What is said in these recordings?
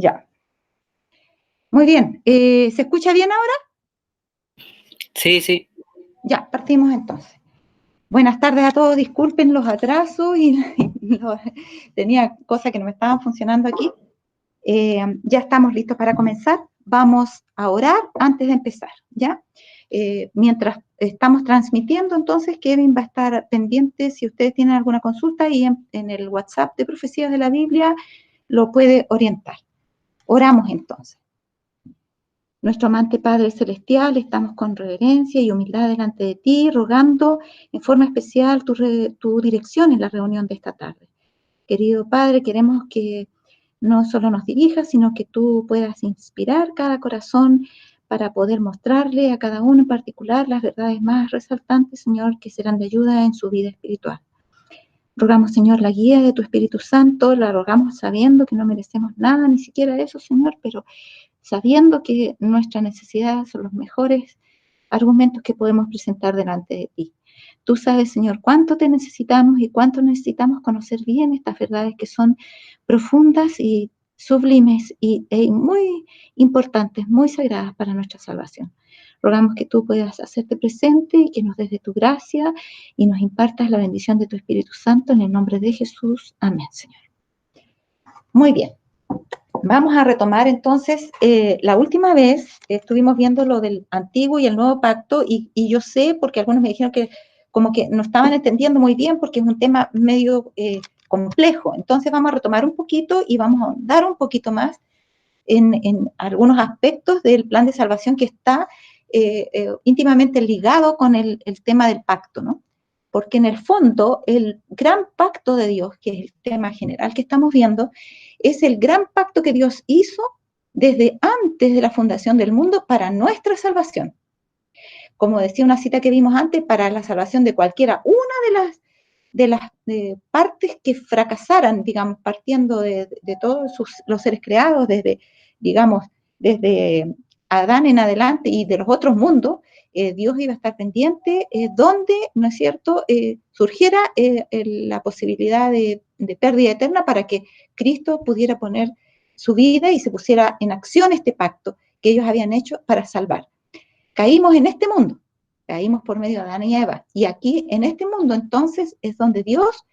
Ya. Muy bien. ¿Se escucha bien ahora? Sí, sí. Ya, partimos entonces. Buenas tardes a todos. Disculpen los atrasos tenía cosas que no me estaban funcionando aquí. Ya estamos listos para comenzar. Vamos a orar antes de empezar, ¿ya? Mientras estamos transmitiendo, entonces Kevin va a estar pendiente si ustedes tienen alguna consulta y en el WhatsApp de Profecías de la Biblia lo puede orientar. Oramos entonces. Nuestro amante Padre Celestial, estamos con reverencia y humildad delante de ti, rogando en forma especial tu dirección en la reunión de esta tarde. Querido Padre, queremos que no solo nos dirijas, sino que tú puedas inspirar cada corazón para poder mostrarle a cada uno en particular las verdades más resaltantes, Señor, que serán de ayuda en su vida espiritual. Rogamos, Señor, la guía de tu Espíritu Santo, la rogamos sabiendo que no merecemos nada, ni siquiera eso, Señor, pero sabiendo que nuestras necesidades son los mejores argumentos que podemos presentar delante de ti. Tú sabes, Señor, cuánto te necesitamos y cuánto necesitamos conocer bien estas verdades que son profundas y sublimes y muy importantes, muy sagradas para nuestra salvación. Rogamos que tú puedas hacerte presente y que nos des de tu gracia y nos impartas la bendición de tu Espíritu Santo en el nombre de Jesús. Amén, Señor. Muy bien. Vamos a retomar entonces, la última vez estuvimos viendo lo del antiguo y el nuevo pacto y yo sé, porque algunos me dijeron que como que no estaban entendiendo muy bien porque es un tema medio complejo. Entonces vamos a retomar un poquito y vamos a dar un poquito más en algunos aspectos del plan de salvación que está íntimamente ligado con el tema del pacto, ¿no? Porque en el fondo el gran pacto de Dios, que es el tema general que estamos viendo, es el gran pacto que Dios hizo desde antes de la fundación del mundo para nuestra salvación. Como decía una cita que vimos antes, para la salvación de cualquiera, una de las partes que fracasaran, digamos, partiendo de todos los seres creados, digamos, desde Adán en adelante y de los otros mundos, Dios iba a estar pendiente donde, ¿no es cierto?, surgiera la posibilidad de pérdida eterna para que Cristo pudiera poner su vida y se pusiera en acción este pacto que ellos habían hecho para salvar. Caímos en este mundo, caímos por medio de Adán y Eva, y aquí en este mundo entonces es donde Dios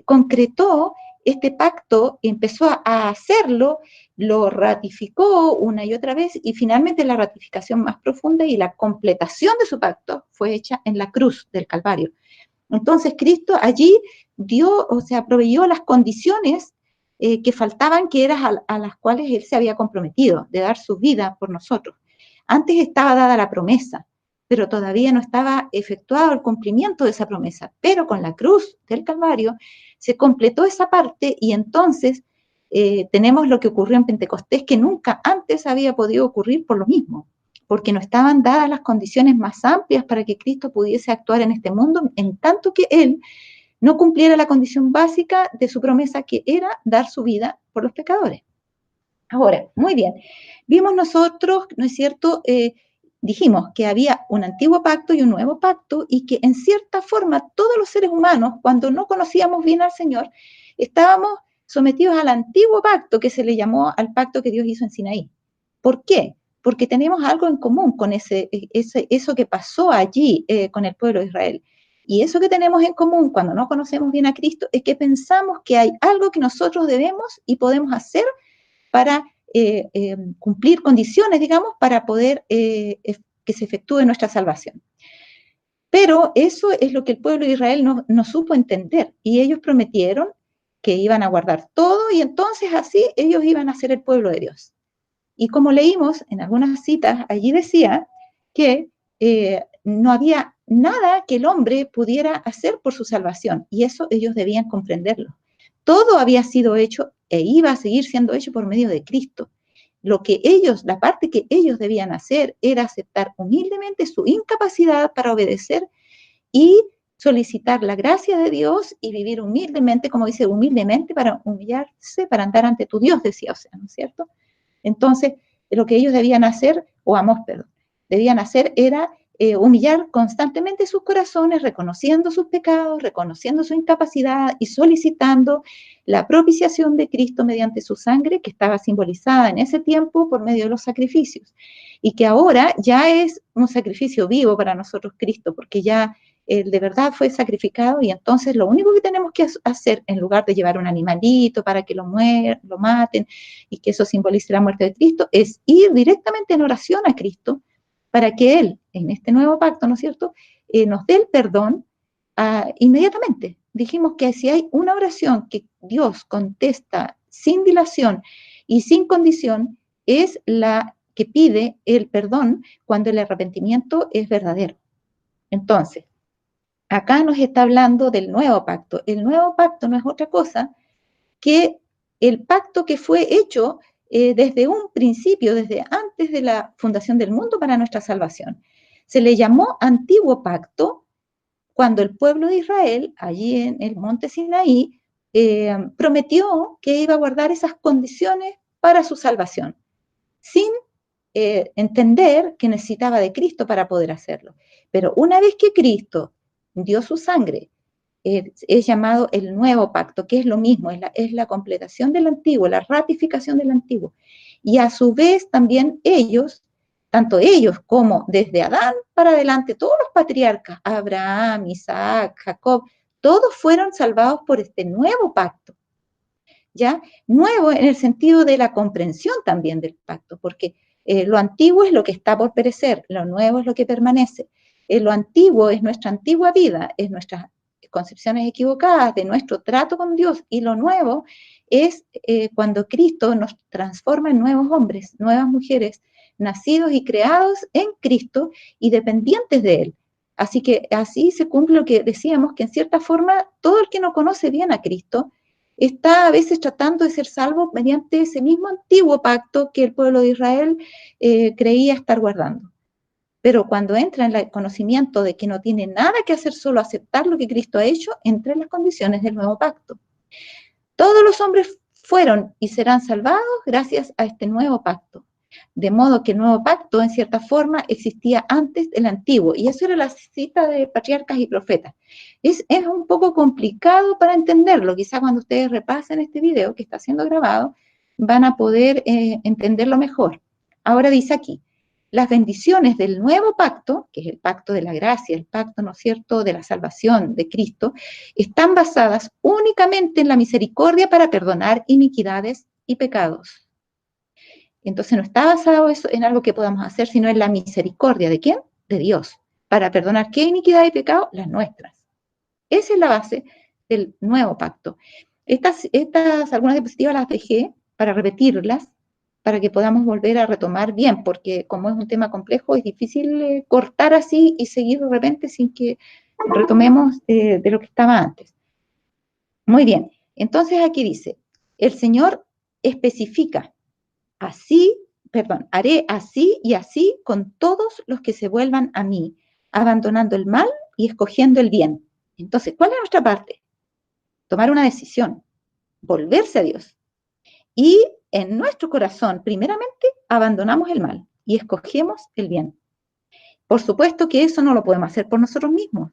concretó este pacto, empezó a hacerlo, lo ratificó una y otra vez, y finalmente la ratificación más profunda y la completación de su pacto fue hecha en la cruz del Calvario. Entonces Cristo allí dio, o sea, proveyó las condiciones que faltaban, que eran a las cuales Él se había comprometido, de dar su vida por nosotros. Antes estaba dada la promesa, pero todavía no estaba efectuado el cumplimiento de esa promesa. Pero con la cruz del Calvario se completó esa parte y entonces tenemos lo que ocurrió en Pentecostés, que nunca antes había podido ocurrir por lo mismo, porque no estaban dadas las condiciones más amplias para que Cristo pudiese actuar en este mundo, en tanto que Él no cumpliera la condición básica de su promesa, que era dar su vida por los pecadores. Ahora, muy bien, vimos nosotros, ¿no es cierto?, dijimos que había un antiguo pacto y un nuevo pacto y que en cierta forma todos los seres humanos, cuando no conocíamos bien al Señor, estábamos sometidos al antiguo pacto que se le llamó al pacto que Dios hizo en Sinaí. ¿Por qué? Porque tenemos algo en común con eso que pasó allí con el pueblo de Israel. Y eso que tenemos en común cuando no conocemos bien a Cristo es que pensamos que hay algo que nosotros debemos y podemos hacer para cumplir condiciones, digamos, para poder que se efectúe nuestra salvación. Pero eso es lo que el pueblo de Israel no supo entender, y ellos prometieron que iban a guardar todo, y entonces así ellos iban a ser el pueblo de Dios. Y como leímos en algunas citas, allí decía que no había nada que el hombre pudiera hacer por su salvación, y eso ellos debían comprenderlo. Todo había sido hecho e iba a seguir siendo hecho por medio de Cristo. Lo que ellos, la parte que ellos debían hacer era aceptar humildemente su incapacidad para obedecer y solicitar la gracia de Dios y vivir humildemente, como dice, humildemente para humillarse, para andar ante tu Dios, decía, o sea, ¿no es cierto? Entonces, lo que ellos debían hacer, debían hacer era humillar constantemente sus corazones, reconociendo sus pecados, reconociendo su incapacidad y solicitando la propiciación de Cristo mediante su sangre, que estaba simbolizada en ese tiempo por medio de los sacrificios, y que ahora ya es un sacrificio vivo para nosotros Cristo, porque ya él de verdad fue sacrificado, y entonces lo único que tenemos que hacer, en lugar de llevar un animalito para que lo maten, y que eso simbolice la muerte de Cristo, es ir directamente en oración a Cristo, para que Él, en este nuevo pacto, ¿no es cierto?, nos dé el perdón inmediatamente. Dijimos que si hay una oración que Dios contesta sin dilación y sin condición, es la que pide el perdón cuando el arrepentimiento es verdadero. Entonces, acá nos está hablando del nuevo pacto. El nuevo pacto no es otra cosa que el pacto que fue hecho desde un principio, desde antes de la fundación del mundo para nuestra salvación. Se le llamó antiguo pacto cuando el pueblo de Israel, allí en el monte Sinaí, prometió que iba a guardar esas condiciones para su salvación, sin entender que necesitaba de Cristo para poder hacerlo. Pero una vez que Cristo dio su sangre, es llamado el nuevo pacto, que es lo mismo, es la completación del antiguo, la ratificación del antiguo. Y a su vez también ellos, tanto ellos como desde Adán para adelante, todos los patriarcas, Abraham, Isaac, Jacob, todos fueron salvados por este nuevo pacto. ¿Ya? Nuevo en el sentido de la comprensión también del pacto, porque lo antiguo es lo que está por perecer, lo nuevo es lo que permanece. Lo antiguo es nuestra antigua vida, es nuestras concepciones equivocadas de nuestro trato con Dios, y lo nuevo es cuando Cristo nos transforma en nuevos hombres, nuevas mujeres, nacidos y creados en Cristo y dependientes de Él. Así que así se cumple lo que decíamos, que en cierta forma todo el que no conoce bien a Cristo está a veces tratando de ser salvo mediante ese mismo antiguo pacto que el pueblo de Israel creía estar guardando. Pero cuando entra en el conocimiento de que no tiene nada que hacer, solo aceptar lo que Cristo ha hecho, entra en las condiciones del nuevo pacto. Todos los hombres fueron y serán salvados gracias a este nuevo pacto. De modo que el nuevo pacto, en cierta forma, existía antes del antiguo. Y eso era la cita de patriarcas y profetas. Es un poco complicado para entenderlo. Quizá cuando ustedes repasen este video que está siendo grabado, van a poder entenderlo mejor. Ahora dice aquí, las bendiciones del nuevo pacto, que es el pacto de la gracia, el pacto, ¿no es cierto?, de la salvación de Cristo, están basadas únicamente en la misericordia para perdonar iniquidades y pecados. Entonces no está basado eso en algo que podamos hacer, sino en la misericordia. ¿De quién? De Dios. Para perdonar qué iniquidad y pecado, las nuestras. Esa es la base del nuevo pacto. Estas algunas diapositivas las dejé para repetirlas, para que podamos volver a retomar bien, porque como es un tema complejo, es difícil cortar así y seguir de repente sin que retomemos de lo que estaba antes. Muy bien, entonces aquí dice, el Señor especifica, haré así y así con todos los que se vuelvan a mí, abandonando el mal y escogiendo el bien. Entonces, ¿cuál es nuestra parte? Tomar una decisión, volverse a Dios. Y en nuestro corazón, primeramente, abandonamos el mal y escogemos el bien. Por supuesto que eso no lo podemos hacer por nosotros mismos.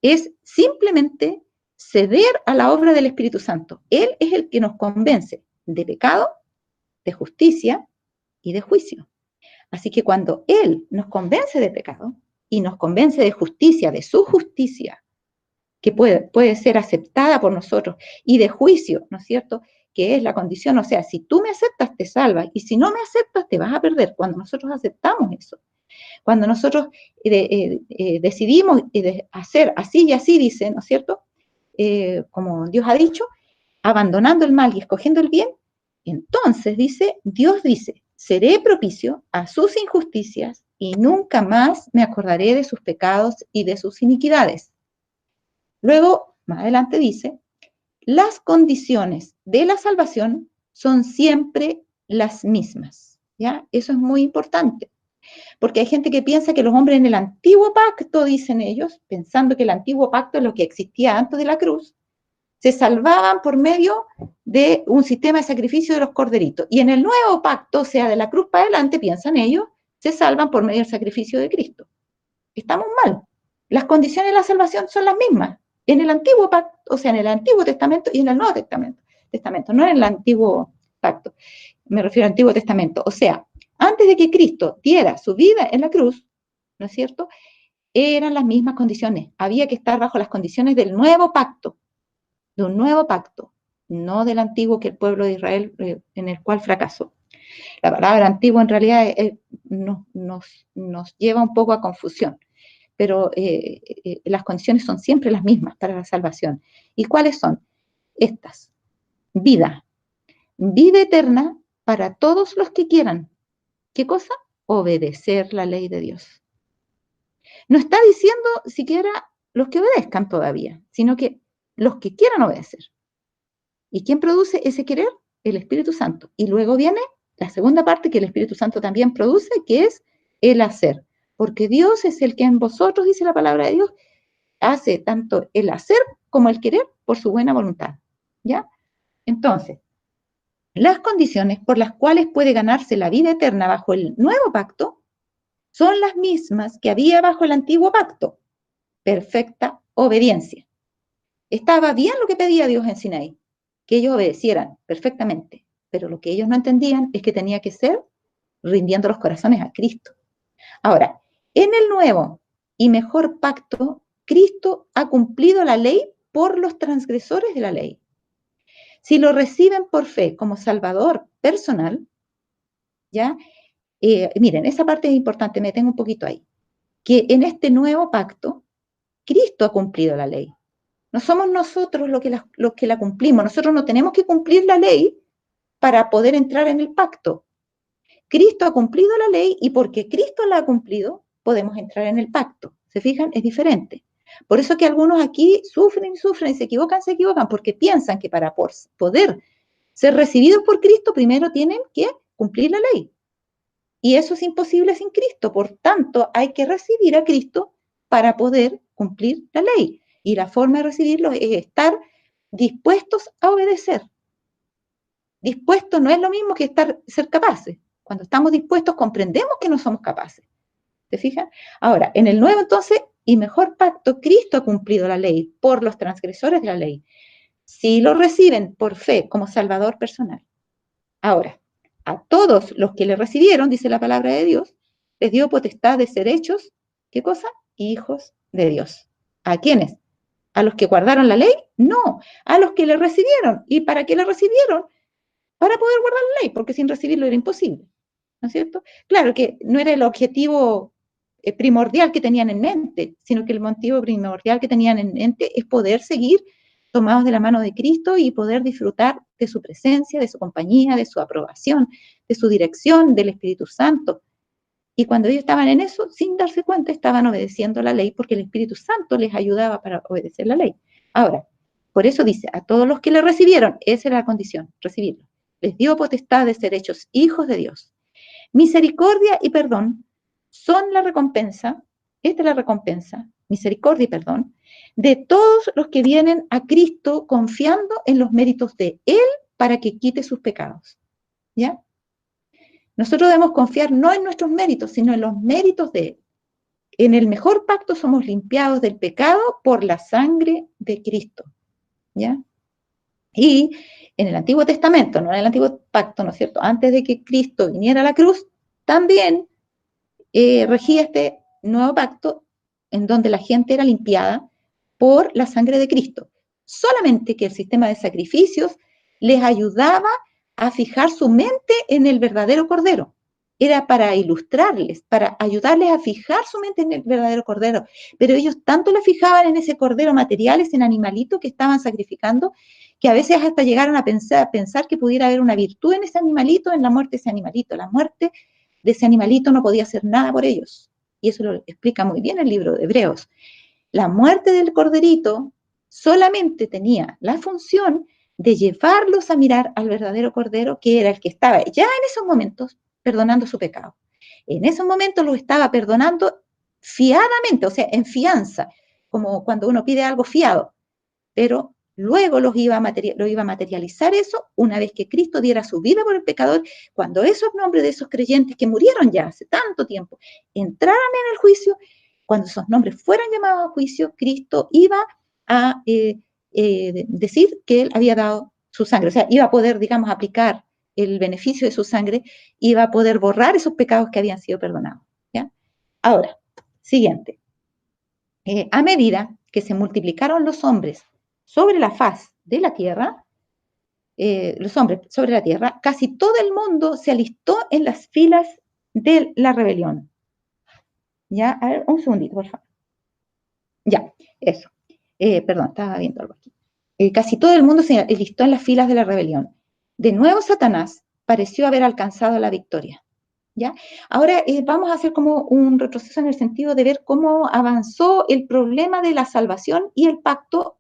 Es simplemente ceder a la obra del Espíritu Santo. Él es el que nos convence de pecado, de justicia y de juicio. Así que cuando Él nos convence de pecado y nos convence de justicia, de su justicia, que puede ser aceptada por nosotros, y de juicio, ¿no es cierto?, que es la condición, o sea, si tú me aceptas, te salvas, y si no me aceptas, te vas a perder. Cuando nosotros aceptamos eso, cuando nosotros decidimos hacer así y así, dice, ¿no es cierto?, como Dios ha dicho, abandonando el mal y escogiendo el bien, entonces Dios dice, seré propicio a sus injusticias y nunca más me acordaré de sus pecados y de sus iniquidades. Luego, más adelante dice, las condiciones de la salvación son siempre las mismas, ¿ya? Eso es muy importante, porque hay gente que piensa que los hombres en el antiguo pacto, dicen ellos, pensando que el antiguo pacto es lo que existía antes de la cruz, se salvaban por medio de un sistema de sacrificio de los corderitos. Y en el nuevo pacto, o sea, de la cruz para adelante, piensan ellos, se salvan por medio del sacrificio de Cristo. estamos mal. Las condiciones de la salvación son las mismas en el antiguo pacto, o sea, en el Antiguo Testamento y en el Nuevo Testamento, no en el antiguo pacto, me refiero al Antiguo Testamento. O sea, antes de que Cristo diera su vida en la cruz, ¿no es cierto?, eran las mismas condiciones. Había que estar bajo las condiciones del nuevo pacto, de un nuevo pacto, no del antiguo que el pueblo de Israel, en el cual fracasó. La palabra antiguo en realidad nos lleva un poco a confusión, pero las condiciones son siempre las mismas para la salvación. ¿Y cuáles son? Estas: vida, vida eterna para todos los que quieran. ¿Qué cosa? Obedecer la ley de Dios. No está diciendo siquiera los que obedezcan todavía, sino que los que quieran obedecer. ¿Y quién produce ese querer? El Espíritu Santo. Y luego viene la segunda parte que el Espíritu Santo también produce, que es el hacer. Porque Dios es el que en vosotros, dice la palabra de Dios, hace tanto el hacer como el querer por su buena voluntad. ¿Ya? Entonces, las condiciones por las cuales puede ganarse la vida eterna bajo el nuevo pacto son las mismas que había bajo el antiguo pacto. Perfecta obediencia. Estaba bien lo que pedía Dios en Sinaí, que ellos obedecieran perfectamente, pero lo que ellos no entendían es que tenía que ser rindiendo los corazones a Cristo. Ahora, en el nuevo y mejor pacto, Cristo ha cumplido la ley por los transgresores de la ley. Si lo reciben por fe como Salvador personal, ¿ya? Miren, esa parte es importante, me detengo un poquito ahí, que en este nuevo pacto, Cristo ha cumplido la ley. No somos nosotros los que la cumplimos. Nosotros no tenemos que cumplir la ley para poder entrar en el pacto. Cristo ha cumplido la ley y porque Cristo la ha cumplido, podemos entrar en el pacto. ¿Se fijan? Es diferente. Por eso que algunos aquí sufren y sufren y se equivocan, porque piensan que para poder ser recibidos por Cristo, primero tienen que cumplir la ley. Y eso es imposible sin Cristo. Por tanto, hay que recibir a Cristo para poder cumplir la ley. Y la forma de recibirlo es estar dispuestos a obedecer. Dispuestos no es lo mismo que ser capaces. Cuando estamos dispuestos comprendemos que no somos capaces. ¿Se fijan? Ahora, en el nuevo entonces y mejor pacto, Cristo ha cumplido la ley por los transgresores de la ley. Si lo reciben por fe como Salvador personal. Ahora, a todos los que le recibieron, dice la palabra de Dios, les dio potestad de ser hechos, ¿qué cosa? Hijos de Dios. ¿A quiénes? ¿A los que guardaron la ley? No, a los que le recibieron. ¿Y para qué le recibieron? Para poder guardar la ley, porque sin recibirlo era imposible. ¿No es cierto? Claro que no era el objetivo primordial que tenían en mente, sino que el motivo primordial que tenían en mente es poder seguir tomados de la mano de Cristo y poder disfrutar de su presencia, de su compañía, de su aprobación, de su dirección, del Espíritu Santo. Y cuando ellos estaban en eso, sin darse cuenta, estaban obedeciendo la ley porque el Espíritu Santo les ayudaba para obedecer la ley. Ahora, por eso dice, a todos los que le recibieron, esa era la condición, recibirlo. Les dio potestad de ser hechos hijos de Dios. Misericordia y perdón son la recompensa, esta es la recompensa, misericordia y perdón, de todos los que vienen a Cristo confiando en los méritos de Él para que quite sus pecados. ¿Ya? Nosotros debemos confiar no en nuestros méritos, sino en los méritos de Él. En el mejor pacto somos limpiados del pecado por la sangre de Cristo. ¿Ya? Y en el Antiguo Testamento, no en el Antiguo Pacto, ¿no es cierto? Antes de que Cristo viniera a la cruz, también regía este nuevo pacto en donde la gente era limpiada por la sangre de Cristo. Solamente que el sistema de sacrificios les ayudaba a fijar su mente en el verdadero Cordero. Era para ilustrarles, para ayudarles a fijar su mente en el verdadero Cordero. Pero ellos tanto le fijaban en ese Cordero material, ese animalito que estaban sacrificando, que a veces hasta llegaron a pensar que pudiera haber una virtud en ese animalito, en la muerte de ese animalito. La muerte de ese animalito no podía hacer nada por ellos. Y eso lo explica muy bien el libro de Hebreos. La muerte del corderito solamente tenía la función de llevarlos a mirar al verdadero Cordero, que era el que estaba ya en esos momentos perdonando su pecado. En esos momentos lo estaba perdonando fiadamente, o sea, en fianza, como cuando uno pide algo fiado, pero luego lo iba a materializar eso una vez que Cristo diera su vida por el pecador, cuando esos nombres de esos creyentes que murieron ya hace tanto tiempo entraran en el juicio, cuando esos nombres fueran llamados a juicio, Cristo iba a decir que Él había dado su sangre, o sea, iba a poder, digamos, aplicar el beneficio de su sangre, iba a poder borrar esos pecados que habían sido perdonados, ¿ya? Ahora, siguiente. A medida que se multiplicaron los hombres sobre la faz de la tierra, los hombres sobre la tierra, casi todo el mundo se alistó en las filas de la rebelión. Ya, a ver, un segundito, por favor. Ya, eso. Perdón, estaba viendo algo aquí. Casi todo el mundo se alistó en las filas de la rebelión. De nuevo, Satanás pareció haber alcanzado la victoria. ¿Ya? Ahora vamos a hacer como un retroceso en el sentido de ver cómo avanzó el problema de la salvación y el pacto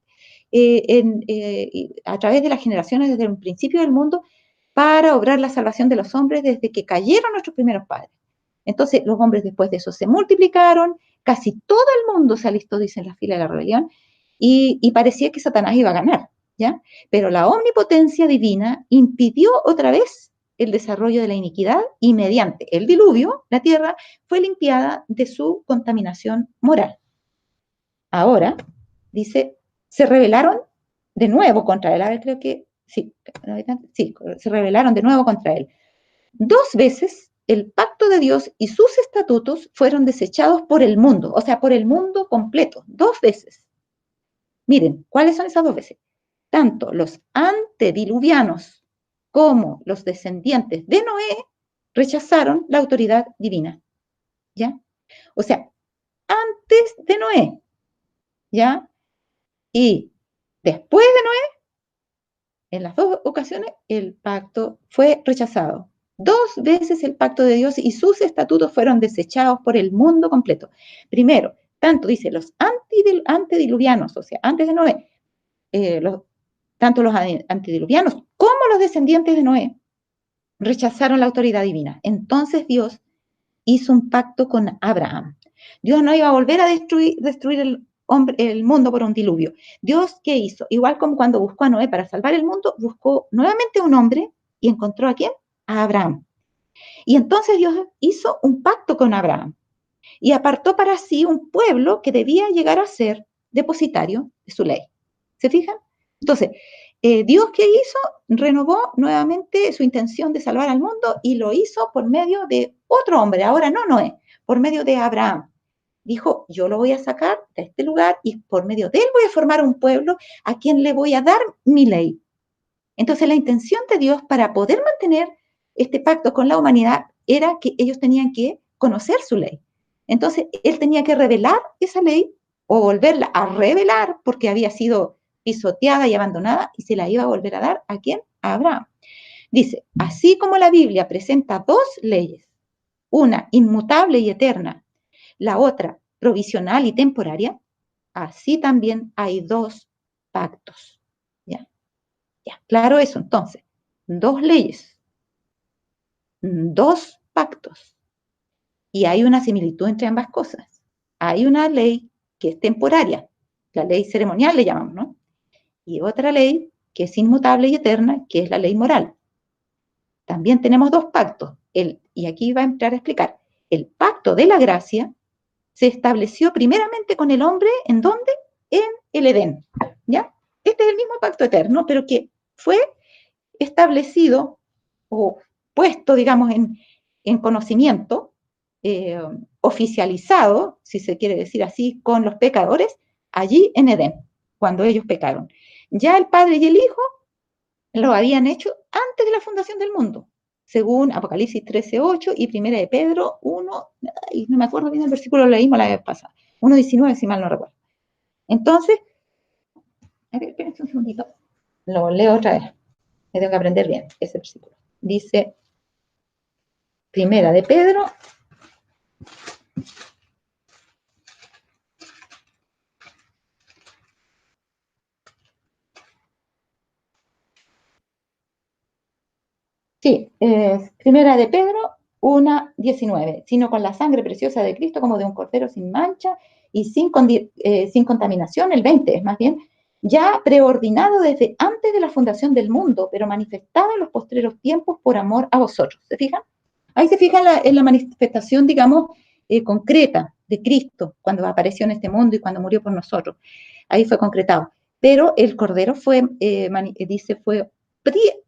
a través de las generaciones desde el principio del mundo para obrar la salvación de los hombres desde que cayeron nuestros primeros padres. Entonces los hombres después de eso se multiplicaron, casi todo el mundo se alistó, dice, en la fila de la rebelión, y parecía que Satanás iba a ganar, ¿ya? Pero la omnipotencia divina impidió otra vez el desarrollo de la iniquidad y mediante el diluvio, la tierra fue limpiada de su contaminación moral. Ahora, dice, se rebelaron de nuevo contra él. A ver, creo que sí, se rebelaron de nuevo contra él. 2 veces el pacto de Dios y sus estatutos fueron desechados por el mundo, o sea, por el mundo completo, 2 veces. Miren, ¿cuáles son esas 2 veces? Tanto los antediluvianos como los descendientes de Noé rechazaron la autoridad divina, ¿ya? O sea, antes de Noé, ¿ya? Y después de Noé, en las 2 ocasiones, el pacto fue rechazado. 2 veces el pacto de Dios y sus estatutos fueron desechados por el mundo completo. Primero, tanto dice los antediluvianos, o sea, antes de Noé, tanto los antediluvianos como los descendientes de Noé rechazaron la autoridad divina. Entonces Dios hizo un pacto con Abraham. Dios no iba a volver a destruir el mundo por un diluvio. Dios, ¿qué hizo? Igual como cuando buscó a Noé para salvar el mundo, buscó nuevamente un hombre y encontró ¿a quién? A Abraham. Y entonces Dios hizo un pacto con Abraham y apartó para sí un pueblo que debía llegar a ser depositario de su ley. ¿Se fijan? Entonces, Dios, ¿qué hizo? Renovó nuevamente su intención de salvar al mundo y lo hizo por medio de otro hombre, ahora no Noé, por medio de Abraham. Dijo, yo lo voy a sacar de este lugar y por medio de él voy a formar un pueblo a quien le voy a dar mi ley. Entonces, la intención de Dios para poder mantener este pacto con la humanidad era que ellos tenían que conocer su ley. Entonces, él tenía que revelar esa ley o volverla a revelar porque había sido pisoteada y abandonada y se la iba a volver a dar ¿a quién? A Abraham. Dice, así como la Biblia presenta 2 leyes, una inmutable y eterna, la otra provisional y temporaria, así también hay 2 pactos. ¿Ya? Ya, claro eso. Entonces, 2 leyes, 2 pactos. Y hay una similitud entre ambas cosas. Hay una ley que es temporaria, la ley ceremonial le llamamos, ¿no? Y otra ley que es inmutable y eterna, que es la ley moral. También tenemos 2 pactos. Y aquí va a entrar a explicar. El pacto de la gracia se estableció primeramente con el hombre, ¿en dónde? En el Edén, ¿ya? Este es el mismo pacto eterno, pero que fue establecido o puesto, digamos, en conocimiento, oficializado, si se quiere decir así, con los pecadores, allí en Edén, cuando ellos pecaron. Ya el Padre y el Hijo lo habían hecho antes de la fundación del mundo, según Apocalipsis 13:8 y Primera de Pedro 1, no me acuerdo bien el versículo, lo leímos la vez pasada, 1:19, si mal no recuerdo. Entonces, a ver, espérense un segundito, lo leo otra vez, me tengo que aprender bien ese versículo. Dice, Primera de Pedro, sí, Primera de Pedro 1:19, sino con la sangre preciosa de Cristo como de un cordero sin mancha y sin contaminación, el 20 es más bien, ya preordinado desde antes de la fundación del mundo, pero manifestado en los postreros tiempos por amor a vosotros. ¿Se fijan? Ahí se fija en la manifestación, digamos, concreta de Cristo, cuando apareció en este mundo y cuando murió por nosotros. Ahí fue concretado. Pero el Cordero fue, dice, fue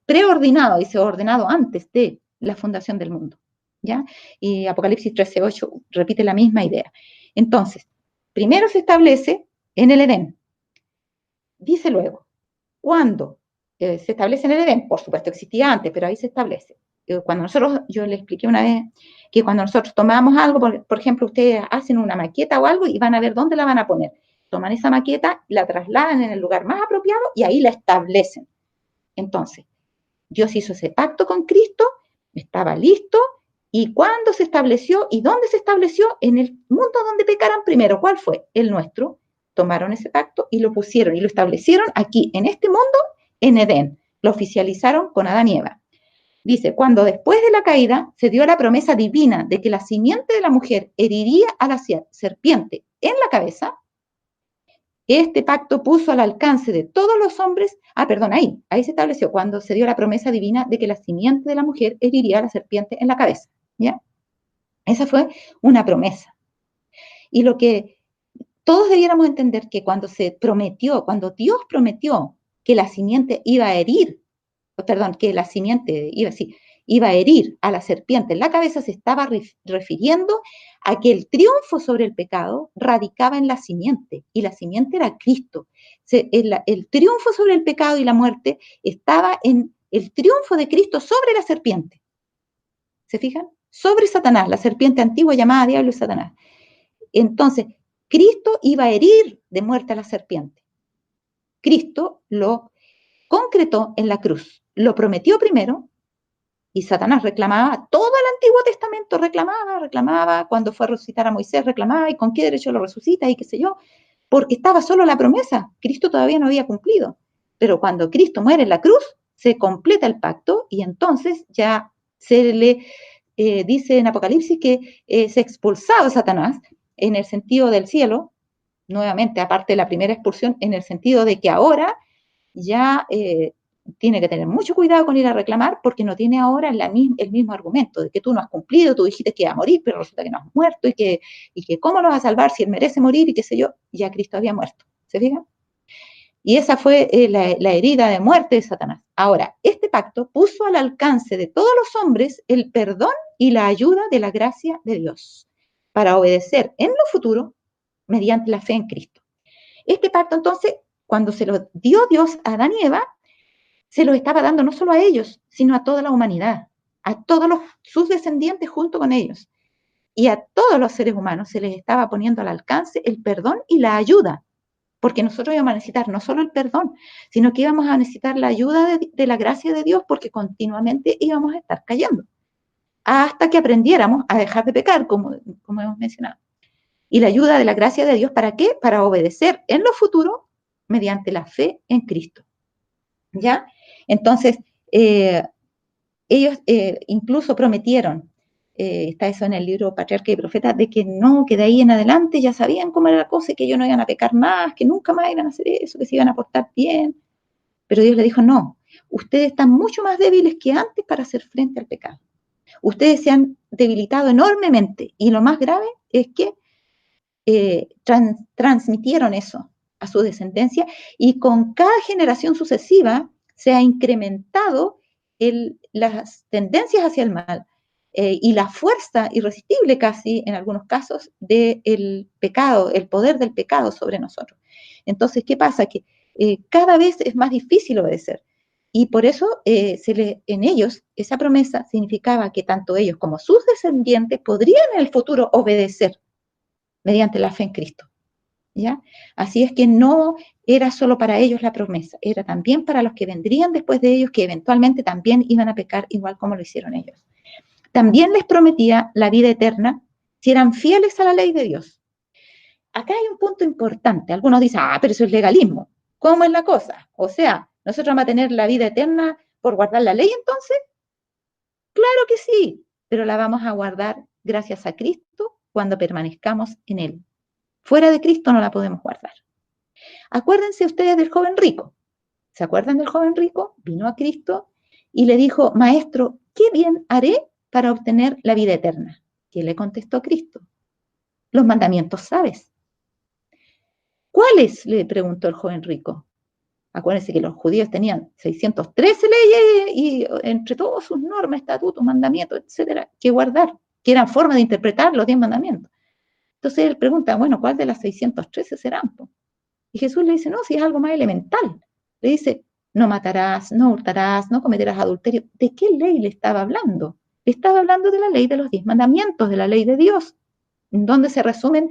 preordinado, dice, ordenado antes de la fundación del mundo. ¿Ya? Y Apocalipsis 13:8 repite la misma idea. Entonces, primero se establece en el Edén. Dice luego, cuando se establece en el Edén, por supuesto existía antes, pero ahí se establece. Cuando nosotros, yo le expliqué una vez que cuando nosotros tomamos algo, por ejemplo, ustedes hacen una maqueta o algo y van a ver dónde la van a poner. Toman esa maqueta, la trasladan en el lugar más apropiado y ahí la establecen. Entonces, Dios hizo ese pacto con Cristo, estaba listo, y cuándo se estableció y dónde se estableció, en el mundo donde pecaran primero. ¿Cuál fue? El nuestro. Tomaron ese pacto y lo pusieron y lo establecieron aquí, en este mundo, en Edén. Lo oficializaron con Adán y Eva. Dice, cuando después de la caída se dio la promesa divina de que la simiente de la mujer heriría a la serpiente en la cabeza, este pacto puso al alcance de todos los hombres, ahí se estableció cuando se dio la promesa divina de que la simiente de la mujer heriría a la serpiente en la cabeza, ¿ya? Esa fue una promesa. Y lo que todos debiéramos entender que cuando Dios prometió que la simiente iba a herir, que la simiente iba a herir a la serpiente en la cabeza, se estaba refiriendo a que el triunfo sobre el pecado radicaba en la simiente, y la simiente era Cristo. El triunfo sobre el pecado y la muerte estaba en el triunfo de Cristo sobre la serpiente. ¿Se fijan? Sobre Satanás, la serpiente antigua llamada Diablo y Satanás. Entonces, Cristo iba a herir de muerte a la serpiente. Cristo lo concretó en la cruz. Lo prometió primero, y Satanás reclamaba, todo el Antiguo Testamento reclamaba, cuando fue a resucitar a Moisés reclamaba, y con qué derecho lo resucita, y qué sé yo, porque estaba solo la promesa, Cristo todavía no había cumplido. Pero cuando Cristo muere en la cruz, se completa el pacto, y entonces ya se le dice en Apocalipsis que se expulsaba a Satanás en el sentido del cielo, nuevamente, aparte de la primera expulsión, en el sentido de que ahora ya tiene que tener mucho cuidado con ir a reclamar, porque no tiene ahora el mismo argumento de que tú no has cumplido, tú dijiste que iba a morir, pero resulta que no has muerto, y que cómo lo vas a salvar si él merece morir, y qué sé yo, ya Cristo había muerto. ¿Se fijan? Y esa fue la herida de muerte de Satanás. Ahora, este pacto puso al alcance de todos los hombres el perdón y la ayuda de la gracia de Dios para obedecer en lo futuro mediante la fe en Cristo. Este pacto, entonces, cuando se lo dio Dios a Adán y Eva, se lo estaba dando no solo a ellos, sino a toda la humanidad, a todos sus descendientes junto con ellos. Y a todos los seres humanos se les estaba poniendo al alcance el perdón y la ayuda, porque nosotros íbamos a necesitar no solo el perdón, sino que íbamos a necesitar la ayuda de la gracia de Dios, porque continuamente íbamos a estar cayendo, hasta que aprendiéramos a dejar de pecar, como hemos mencionado. Y la ayuda de la gracia de Dios, ¿para qué? Para obedecer en lo futuro mediante la fe en Cristo. ¿Ya? Entonces, ellos incluso prometieron, está eso en el libro Patriarca y Profeta, de que no, que de ahí en adelante ya sabían cómo era la cosa, y que ellos no iban a pecar más, que nunca más iban a hacer eso, que se iban a portar bien. Pero Dios le dijo, no, ustedes están mucho más débiles que antes para hacer frente al pecado. Ustedes se han debilitado enormemente, y lo más grave es que transmitieron eso a su descendencia, y con cada generación sucesiva se ha incrementado las tendencias hacia el mal y la fuerza irresistible casi en algunos casos del pecado, el poder del pecado sobre nosotros. Entonces, ¿qué pasa? Que cada vez es más difícil obedecer, y por eso en ellos esa promesa significaba que tanto ellos como sus descendientes podrían en el futuro obedecer mediante la fe en Cristo. ¿Ya? Así es que no era solo para ellos la promesa, era también para los que vendrían después de ellos, que eventualmente también iban a pecar igual como lo hicieron ellos. También les prometía la vida eterna si eran fieles a la ley de Dios. Acá hay un punto importante. Algunos dicen, pero eso es legalismo. ¿Cómo es la cosa? O sea, ¿nosotros vamos a tener la vida eterna por guardar la ley entonces? Claro que sí, pero la vamos a guardar gracias a Cristo cuando permanezcamos en Él. Fuera de Cristo no la podemos guardar. Acuérdense ustedes del joven rico. ¿Se acuerdan del joven rico? Vino a Cristo y le dijo, maestro, ¿qué bien haré para obtener la vida eterna? ¿Qué le contestó Cristo? los mandamientos sabes. ¿Cuáles? Le preguntó el joven rico. Acuérdense que los judíos tenían 613 leyes y entre todos sus normas, estatutos, mandamientos, etcétera, que guardar, que eran formas de interpretar los 10 mandamientos. Entonces él pregunta, bueno, ¿cuál de las 613 serán? Y Jesús le dice, no, si es algo más elemental. Le dice, no matarás, no hurtarás, no cometerás adulterio. ¿De qué ley le estaba hablando? Le estaba hablando de la ley de los 10 mandamientos, de la ley de Dios, en donde se resumen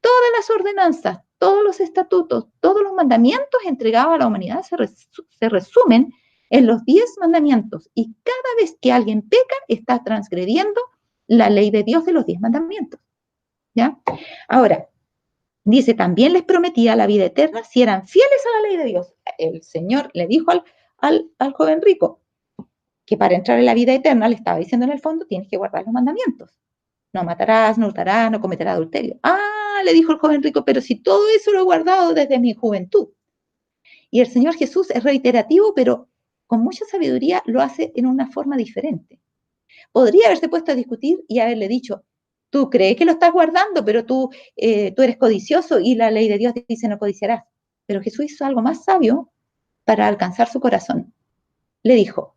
todas las ordenanzas, todos los estatutos, todos los mandamientos entregados a la humanidad se resumen en los 10 mandamientos. Y cada vez que alguien peca, está transgrediendo la ley de Dios de los 10 mandamientos. ¿Ya? Ahora, dice, también les prometía la vida eterna si eran fieles a la ley de Dios. El Señor le dijo al joven rico que para entrar en la vida eterna, le estaba diciendo en el fondo, tienes que guardar los mandamientos. No matarás, no hurtarás, no cometerás adulterio. Ah, le dijo el joven rico, pero si todo eso lo he guardado desde mi juventud. Y el Señor Jesús es reiterativo, pero con mucha sabiduría lo hace en una forma diferente. Podría haberse puesto a discutir y haberle dicho, tú crees que lo estás guardando, pero tú eres codicioso y la ley de Dios te dice no codiciarás. Pero Jesús hizo algo más sabio para alcanzar su corazón. Le dijo,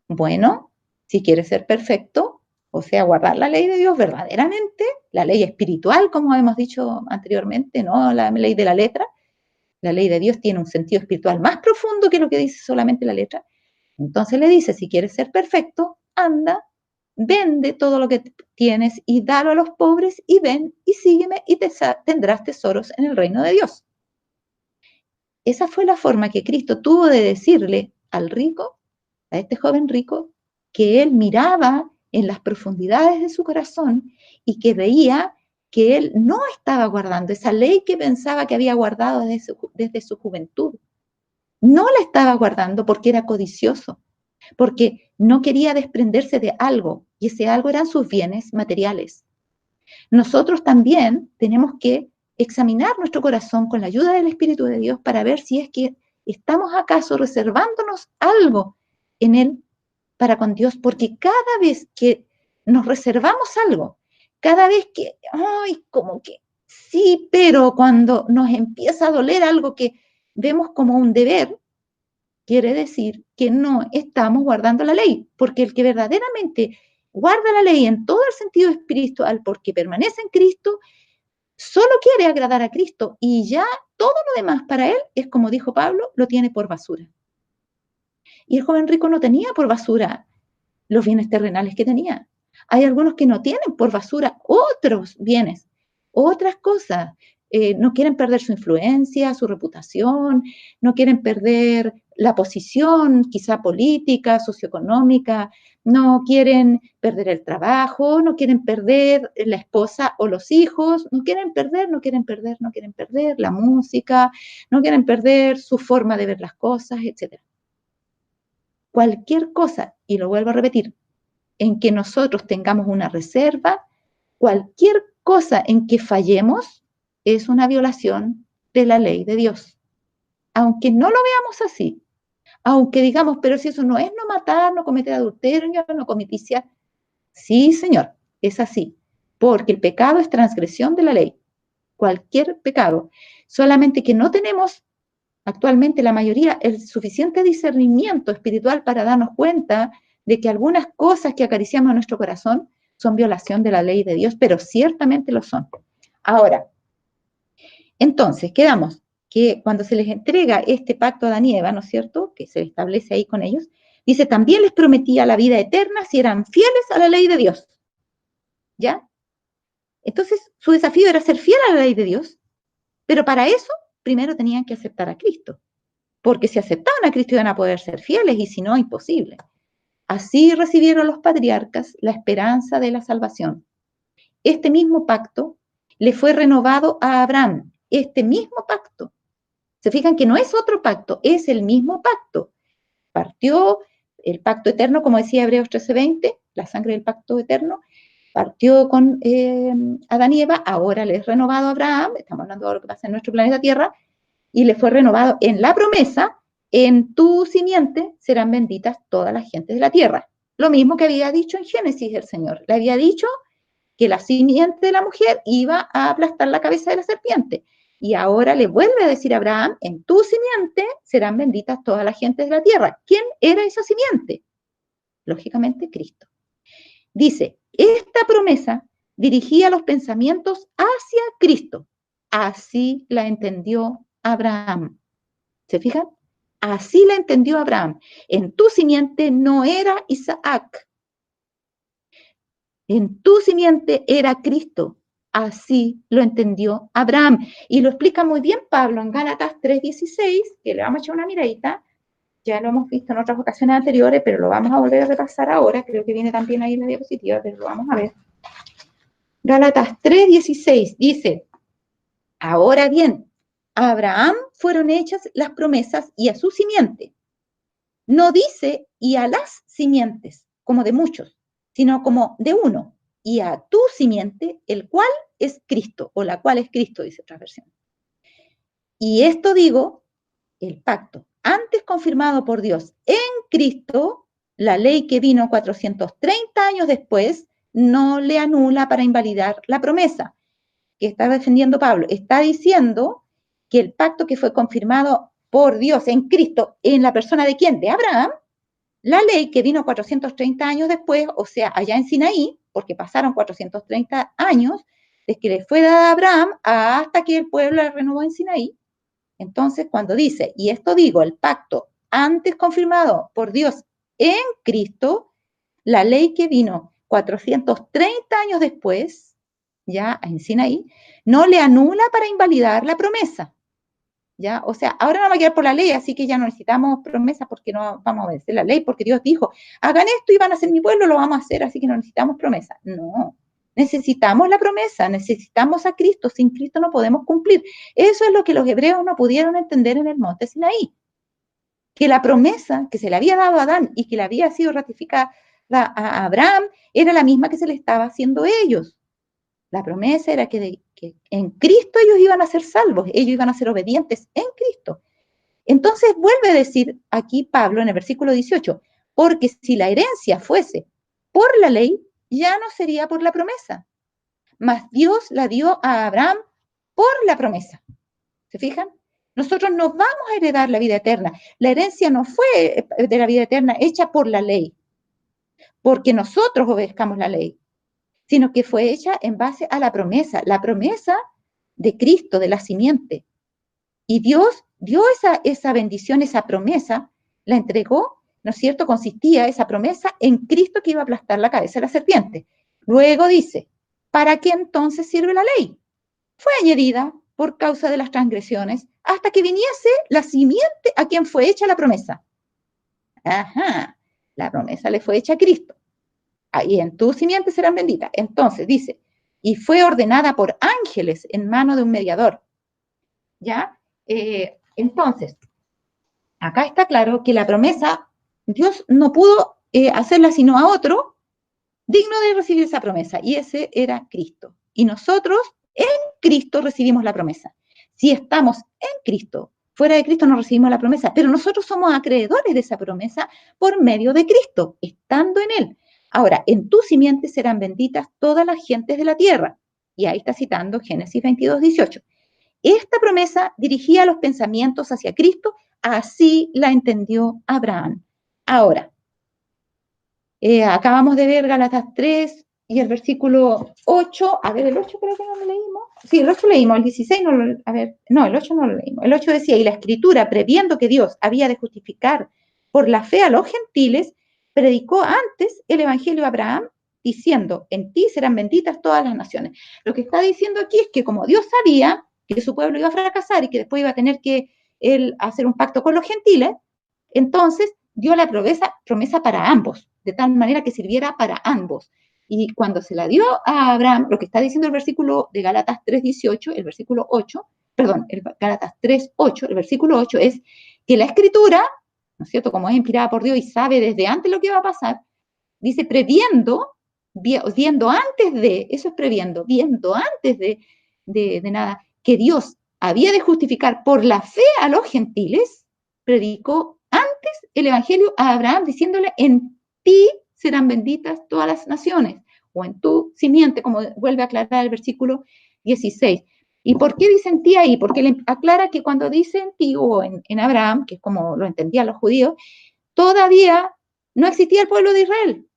bueno, si quieres ser perfecto, o sea, guardar la ley de Dios verdaderamente, la ley espiritual, como hemos dicho anteriormente, no la ley de la letra. La ley de Dios tiene un sentido espiritual más profundo que lo que dice solamente la letra. Entonces le dice, si quieres ser perfecto, anda, vende todo lo que tienes y dalo a los pobres y ven y sígueme y tendrás tesoros en el reino de Dios. Esa fue la forma que Cristo tuvo de decirle al rico, a este joven rico, que él miraba en las profundidades de su corazón y que veía que él no estaba guardando esa ley que pensaba que había guardado desde su juventud. No la estaba guardando porque era codicioso, porque no quería desprenderse de algo, y ese algo eran sus bienes materiales. Nosotros también tenemos que examinar nuestro corazón con la ayuda del Espíritu de Dios para ver si es que estamos acaso reservándonos algo en Él para con Dios, porque cada vez que nos reservamos algo, cada vez que, ay, como que sí, pero cuando nos empieza a doler algo que vemos como un deber, quiere decir que no estamos guardando la ley, porque el que verdaderamente guarda la ley en todo el sentido espiritual, porque permanece en Cristo, solo quiere agradar a Cristo y ya todo lo demás para él es como dijo Pablo, lo tiene por basura. Y el joven rico no tenía por basura los bienes terrenales que tenía. Hay algunos que no tienen por basura otros bienes, otras cosas. No quieren perder su influencia, su reputación, no quieren perder la posición, quizá política, socioeconómica, no quieren perder el trabajo, no quieren perder la esposa o los hijos, no quieren perder la música, no quieren perder su forma de ver las cosas, etc. Cualquier cosa, y lo vuelvo a repetir, en que nosotros tengamos una reserva, cualquier cosa en que fallemos es una violación de la ley de Dios. Aunque no lo veamos así, aunque digamos, pero si eso no es no matar, no cometer adulterio, no cometiciar. Sí, Señor, es así, porque el pecado es transgresión de la ley. Cualquier pecado. Solamente que no tenemos actualmente la mayoría el suficiente discernimiento espiritual para darnos cuenta de que algunas cosas que acariciamos a nuestro corazón son violación de la ley de Dios, pero ciertamente lo son. Ahora, entonces, quedamos que cuando se les entrega este pacto a Adán y Eva, ¿no es cierto?, que se establece ahí con ellos, dice, también les prometía la vida eterna si eran fieles a la ley de Dios. ¿Ya? Entonces, su desafío era ser fiel a la ley de Dios, pero para eso primero tenían que aceptar a Cristo. Porque si aceptaban a Cristo iban a poder ser fieles y si no, imposible. Así recibieron los patriarcas la esperanza de la salvación. Este mismo pacto le fue renovado a Abraham, este mismo pacto. Se fijan que no es otro pacto, es el mismo pacto. Partió el pacto eterno, como decía Hebreos 13:20, la sangre del pacto eterno, partió con Adán y Eva, ahora le es renovado a Abraham, estamos hablando de lo que pasa en nuestro planeta Tierra, y le fue renovado en la promesa, en tu simiente serán benditas todas las gentes de la tierra. Lo mismo que había dicho en Génesis el Señor. Le había dicho que la simiente de la mujer iba a aplastar la cabeza de la serpiente. Y ahora le vuelve a decir a Abraham, en tu simiente serán benditas todas las gentes de la tierra. ¿Quién era esa simiente? Lógicamente, Cristo. Dice, esta promesa dirigía los pensamientos hacia Cristo. Así la entendió Abraham. ¿Se fijan? Así la entendió Abraham. En tu simiente no era Isaac. En tu simiente era Cristo. Así lo entendió Abraham. Y lo explica muy bien Pablo en Gálatas 3:16, que le vamos a echar una miradita. Ya lo hemos visto en otras ocasiones anteriores, pero lo vamos a volver a repasar ahora. Creo que viene también ahí en la diapositiva, pero lo vamos a ver. Gálatas 3:16 dice, ahora bien, a Abraham fueron hechas las promesas y a su simiente. No dice y a las simientes, como de muchos, sino como de uno, y a tu simiente, el cual es Cristo, o la cual es Cristo, dice otra versión. Y esto digo, el pacto, antes confirmado por Dios en Cristo, la ley que vino 430 años después, no le anula para invalidar la promesa que está defendiendo Pablo. Está diciendo que el pacto que fue confirmado por Dios en Cristo, en la persona de ¿quién? De Abraham, la ley que vino 430 años después, o sea, allá en Sinaí, porque pasaron 430 años desde que le fue dada a Abraham hasta que el pueblo la renovó en Sinaí. Entonces, cuando dice, y esto digo, el pacto antes confirmado por Dios en Cristo, la ley que vino 430 años después, ya en Sinaí, no le anula para invalidar la promesa. ¿Ya? O sea, ahora no va a quedar por la ley, así que ya no necesitamos promesas porque no vamos a obedecer la ley, porque Dios dijo, hagan esto y van a ser mi pueblo, lo vamos a hacer, así que no necesitamos promesas. No, necesitamos la promesa, necesitamos a Cristo, sin Cristo no podemos cumplir. Eso es lo que los hebreos no pudieron entender en el monte Sinaí, que la promesa que se le había dado a Adán y que le había sido ratificada a Abraham era la misma que se le estaba haciendo a ellos. La promesa era que en Cristo ellos iban a ser salvos, ellos iban a ser obedientes en Cristo. Entonces vuelve a decir aquí Pablo en el versículo 18, porque si la herencia fuese por la ley, ya no sería por la promesa, mas Dios la dio a Abraham por la promesa. ¿Se fijan? Nosotros no vamos a heredar la vida eterna. La herencia no fue de la vida eterna hecha por la ley, porque nosotros obedezcamos la ley, sino que fue hecha en base a la promesa de Cristo, de la simiente. Y Dios dio esa bendición, esa promesa, la entregó, ¿no es cierto? Consistía esa promesa en Cristo que iba a aplastar la cabeza de la serpiente. Luego dice, ¿para qué entonces sirve la ley? Fue añadida por causa de las transgresiones hasta que viniese la simiente a quien fue hecha la promesa. Ajá, la promesa le fue hecha a Cristo. Y en tu simiente serán benditas. Entonces dice, y fue ordenada por ángeles en mano de un mediador. ¿Ya? Entonces, acá está claro que la promesa, Dios no pudo hacerla sino a otro digno de recibir esa promesa, y ese era Cristo. Y nosotros en Cristo recibimos la promesa. Si estamos en Cristo, fuera de Cristo no recibimos la promesa, pero nosotros somos acreedores de esa promesa por medio de Cristo, estando en Él. Ahora, en tu simiente serán benditas todas las gentes de la tierra. Y ahí está citando Génesis 22:18. Esta promesa dirigía los pensamientos hacia Cristo, así la entendió Abraham. Ahora, acabamos de ver Gálatas 3 y el versículo 8. A ver, el 8 creo que no lo leímos. Sí, el 8 leímos, el 16 no lo... A ver, no, el 8 no lo leímos. El 8 decía, y la Escritura, previendo que Dios había de justificar por la fe a los gentiles, predicó antes el Evangelio a Abraham, diciendo, en ti serán benditas todas las naciones. Lo que está diciendo aquí es que como Dios sabía que su pueblo iba a fracasar y que después iba a tener que él hacer un pacto con los gentiles, entonces dio la promesa para ambos, de tal manera que sirviera para ambos. Y cuando se la dio a Abraham, lo que está diciendo el versículo de Gálatas 3:18, el versículo 8, perdón, el Gálatas 3:8, el versículo 8 es que la Escritura, ¿no es cierto?, como es inspirada por Dios y sabe desde antes lo que va a pasar, dice previendo, viendo antes de, eso es previendo, viendo antes de nada, que Dios había de justificar por la fe a los gentiles, predicó antes el Evangelio a Abraham diciéndole, en ti serán benditas todas las naciones. o en tu simiente, como vuelve a aclarar el versículo 16. ¿Y por qué dice en ti ahí? Porque le aclara que cuando dice en ti o en Abraham, que es como lo entendían los judíos, todavía no existía el pueblo de Israel.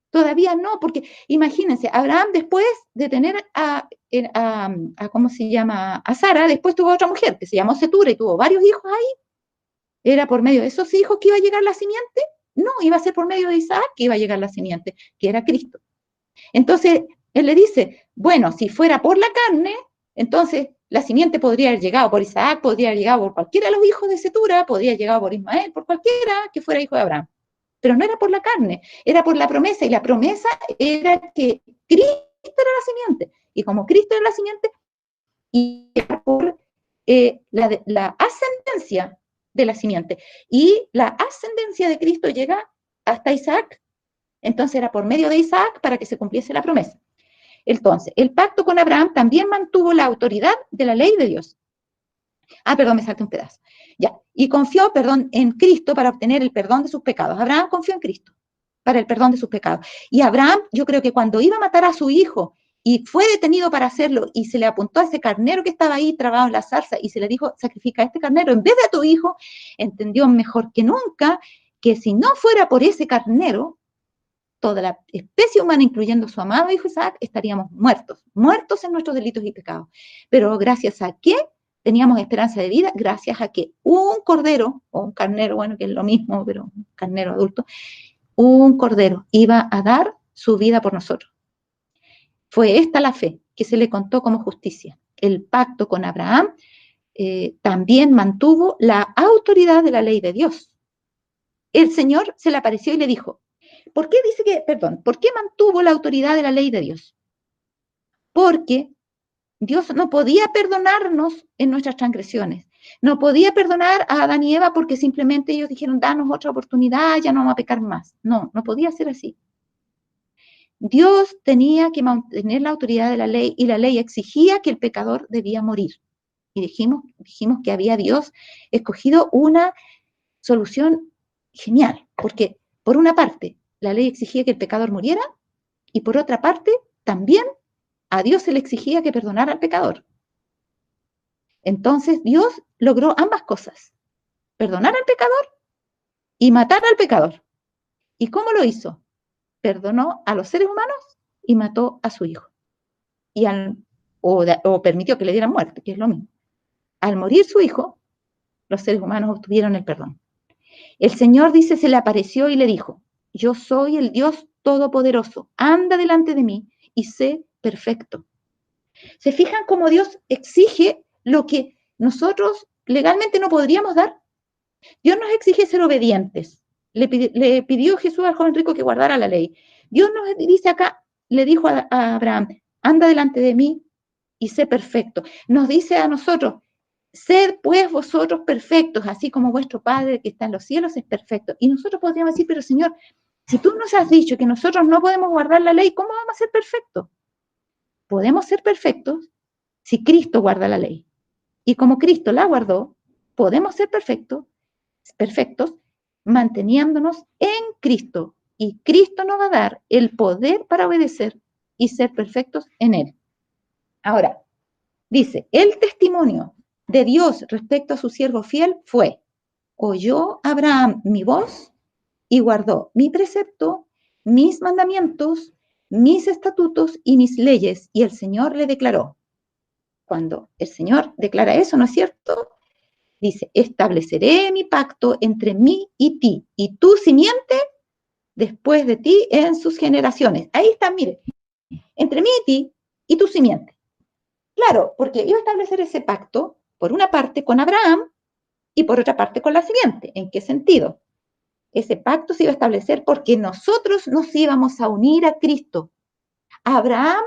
Todavía no, porque imagínense, Abraham después de tener ¿cómo se llama? A Sara, después tuvo otra mujer que se llamó Setura y tuvo varios hijos ahí. ¿Era por medio de esos hijos que iba a llegar la simiente? No, iba a ser por medio de Isaac que iba a llegar la simiente, que era Cristo. Entonces, él le dice, bueno, si fuera por la carne, entonces la simiente podría haber llegado por Isaac, podría haber llegado por cualquiera de los hijos de Setura, podría haber llegado por Ismael, por cualquiera que fuera hijo de Abraham. Pero no era por la carne, era por la promesa, y la promesa era que Cristo era la simiente, y como Cristo era la simiente, y era por la ascendencia de la simiente, y la ascendencia de Cristo llega hasta Isaac, entonces era por medio de Isaac para que se cumpliese la promesa. Entonces, el pacto con Abraham también mantuvo la autoridad de la ley de Dios. Perdón, me salté un pedazo. Ya, y confió, en Cristo para obtener el perdón de sus pecados. Abraham confió en Cristo para el perdón de sus pecados. Y Abraham, yo creo que cuando iba a matar a su hijo y fue detenido para hacerlo y se le apuntó a ese carnero que estaba ahí trabado en la zarza y se le dijo, sacrifica a este carnero en vez de a tu hijo, entendió mejor que nunca que si no fuera por ese carnero, toda la especie humana, incluyendo su amado hijo Isaac, estaríamos muertos en nuestros delitos y pecados. Pero gracias a qué teníamos esperanza de vida, gracias a que un cordero, o un carnero, bueno, que es lo mismo, pero un carnero adulto, un cordero iba a dar su vida por nosotros. Fue esta la fe que se le contó como justicia. El pacto con Abraham también mantuvo la autoridad de la ley de Dios. El Señor se le apareció y le dijo, ¿por qué mantuvo la autoridad de la ley de Dios? Porque Dios no podía perdonarnos en nuestras transgresiones. No podía perdonar a Adán y Eva porque simplemente ellos dijeron, danos otra oportunidad, ya no vamos a pecar más. No podía ser así. Dios tenía que mantener la autoridad de la ley y la ley exigía que el pecador debía morir. Y dijimos que había Dios escogido una solución genial, porque por una parte, la ley exigía que el pecador muriera y por otra parte, también a Dios se le exigía que perdonara al pecador. Entonces Dios logró ambas cosas, perdonar al pecador y matar al pecador. ¿Y cómo lo hizo? Perdonó a los seres humanos y mató a su hijo. O permitió que le dieran muerte, que es lo mismo. Al morir su hijo, los seres humanos obtuvieron el perdón. El Señor, dice, se le apareció y le dijo, yo soy el Dios Todopoderoso, anda delante de mí y sé perfecto. ¿Se fijan cómo Dios exige lo que nosotros legalmente no podríamos dar? Dios nos exige ser obedientes. Le pidió Jesús al joven rico que guardara la ley. Dios nos dice acá, le dijo a Abraham, anda delante de mí y sé perfecto. Nos dice a nosotros, sed pues vosotros perfectos, así como vuestro Padre que está en los cielos es perfecto. Y nosotros podríamos decir, pero Señor, si tú nos has dicho que nosotros no podemos guardar la ley, ¿cómo vamos a ser perfectos? Podemos ser perfectos si Cristo guarda la ley. Y como Cristo la guardó, podemos ser perfectos manteniéndonos en Cristo. Y Cristo nos va a dar el poder para obedecer y ser perfectos en Él. Ahora, dice, el testimonio de Dios respecto a su siervo fiel fue, oyó Abraham mi voz y guardó mi precepto, mis mandamientos, mis estatutos y mis leyes. Y el Señor le declaró. Cuando el Señor declara eso, ¿no es cierto? Dice, estableceré mi pacto entre mí y ti, y tu simiente después de ti en sus generaciones. Ahí está, mire, entre mí y ti y tu simiente. Claro, porque iba a establecer ese pacto, por una parte con Abraham y por otra parte con la simiente. ¿En qué sentido? Ese pacto se iba a establecer porque nosotros nos íbamos a unir a Cristo. Abraham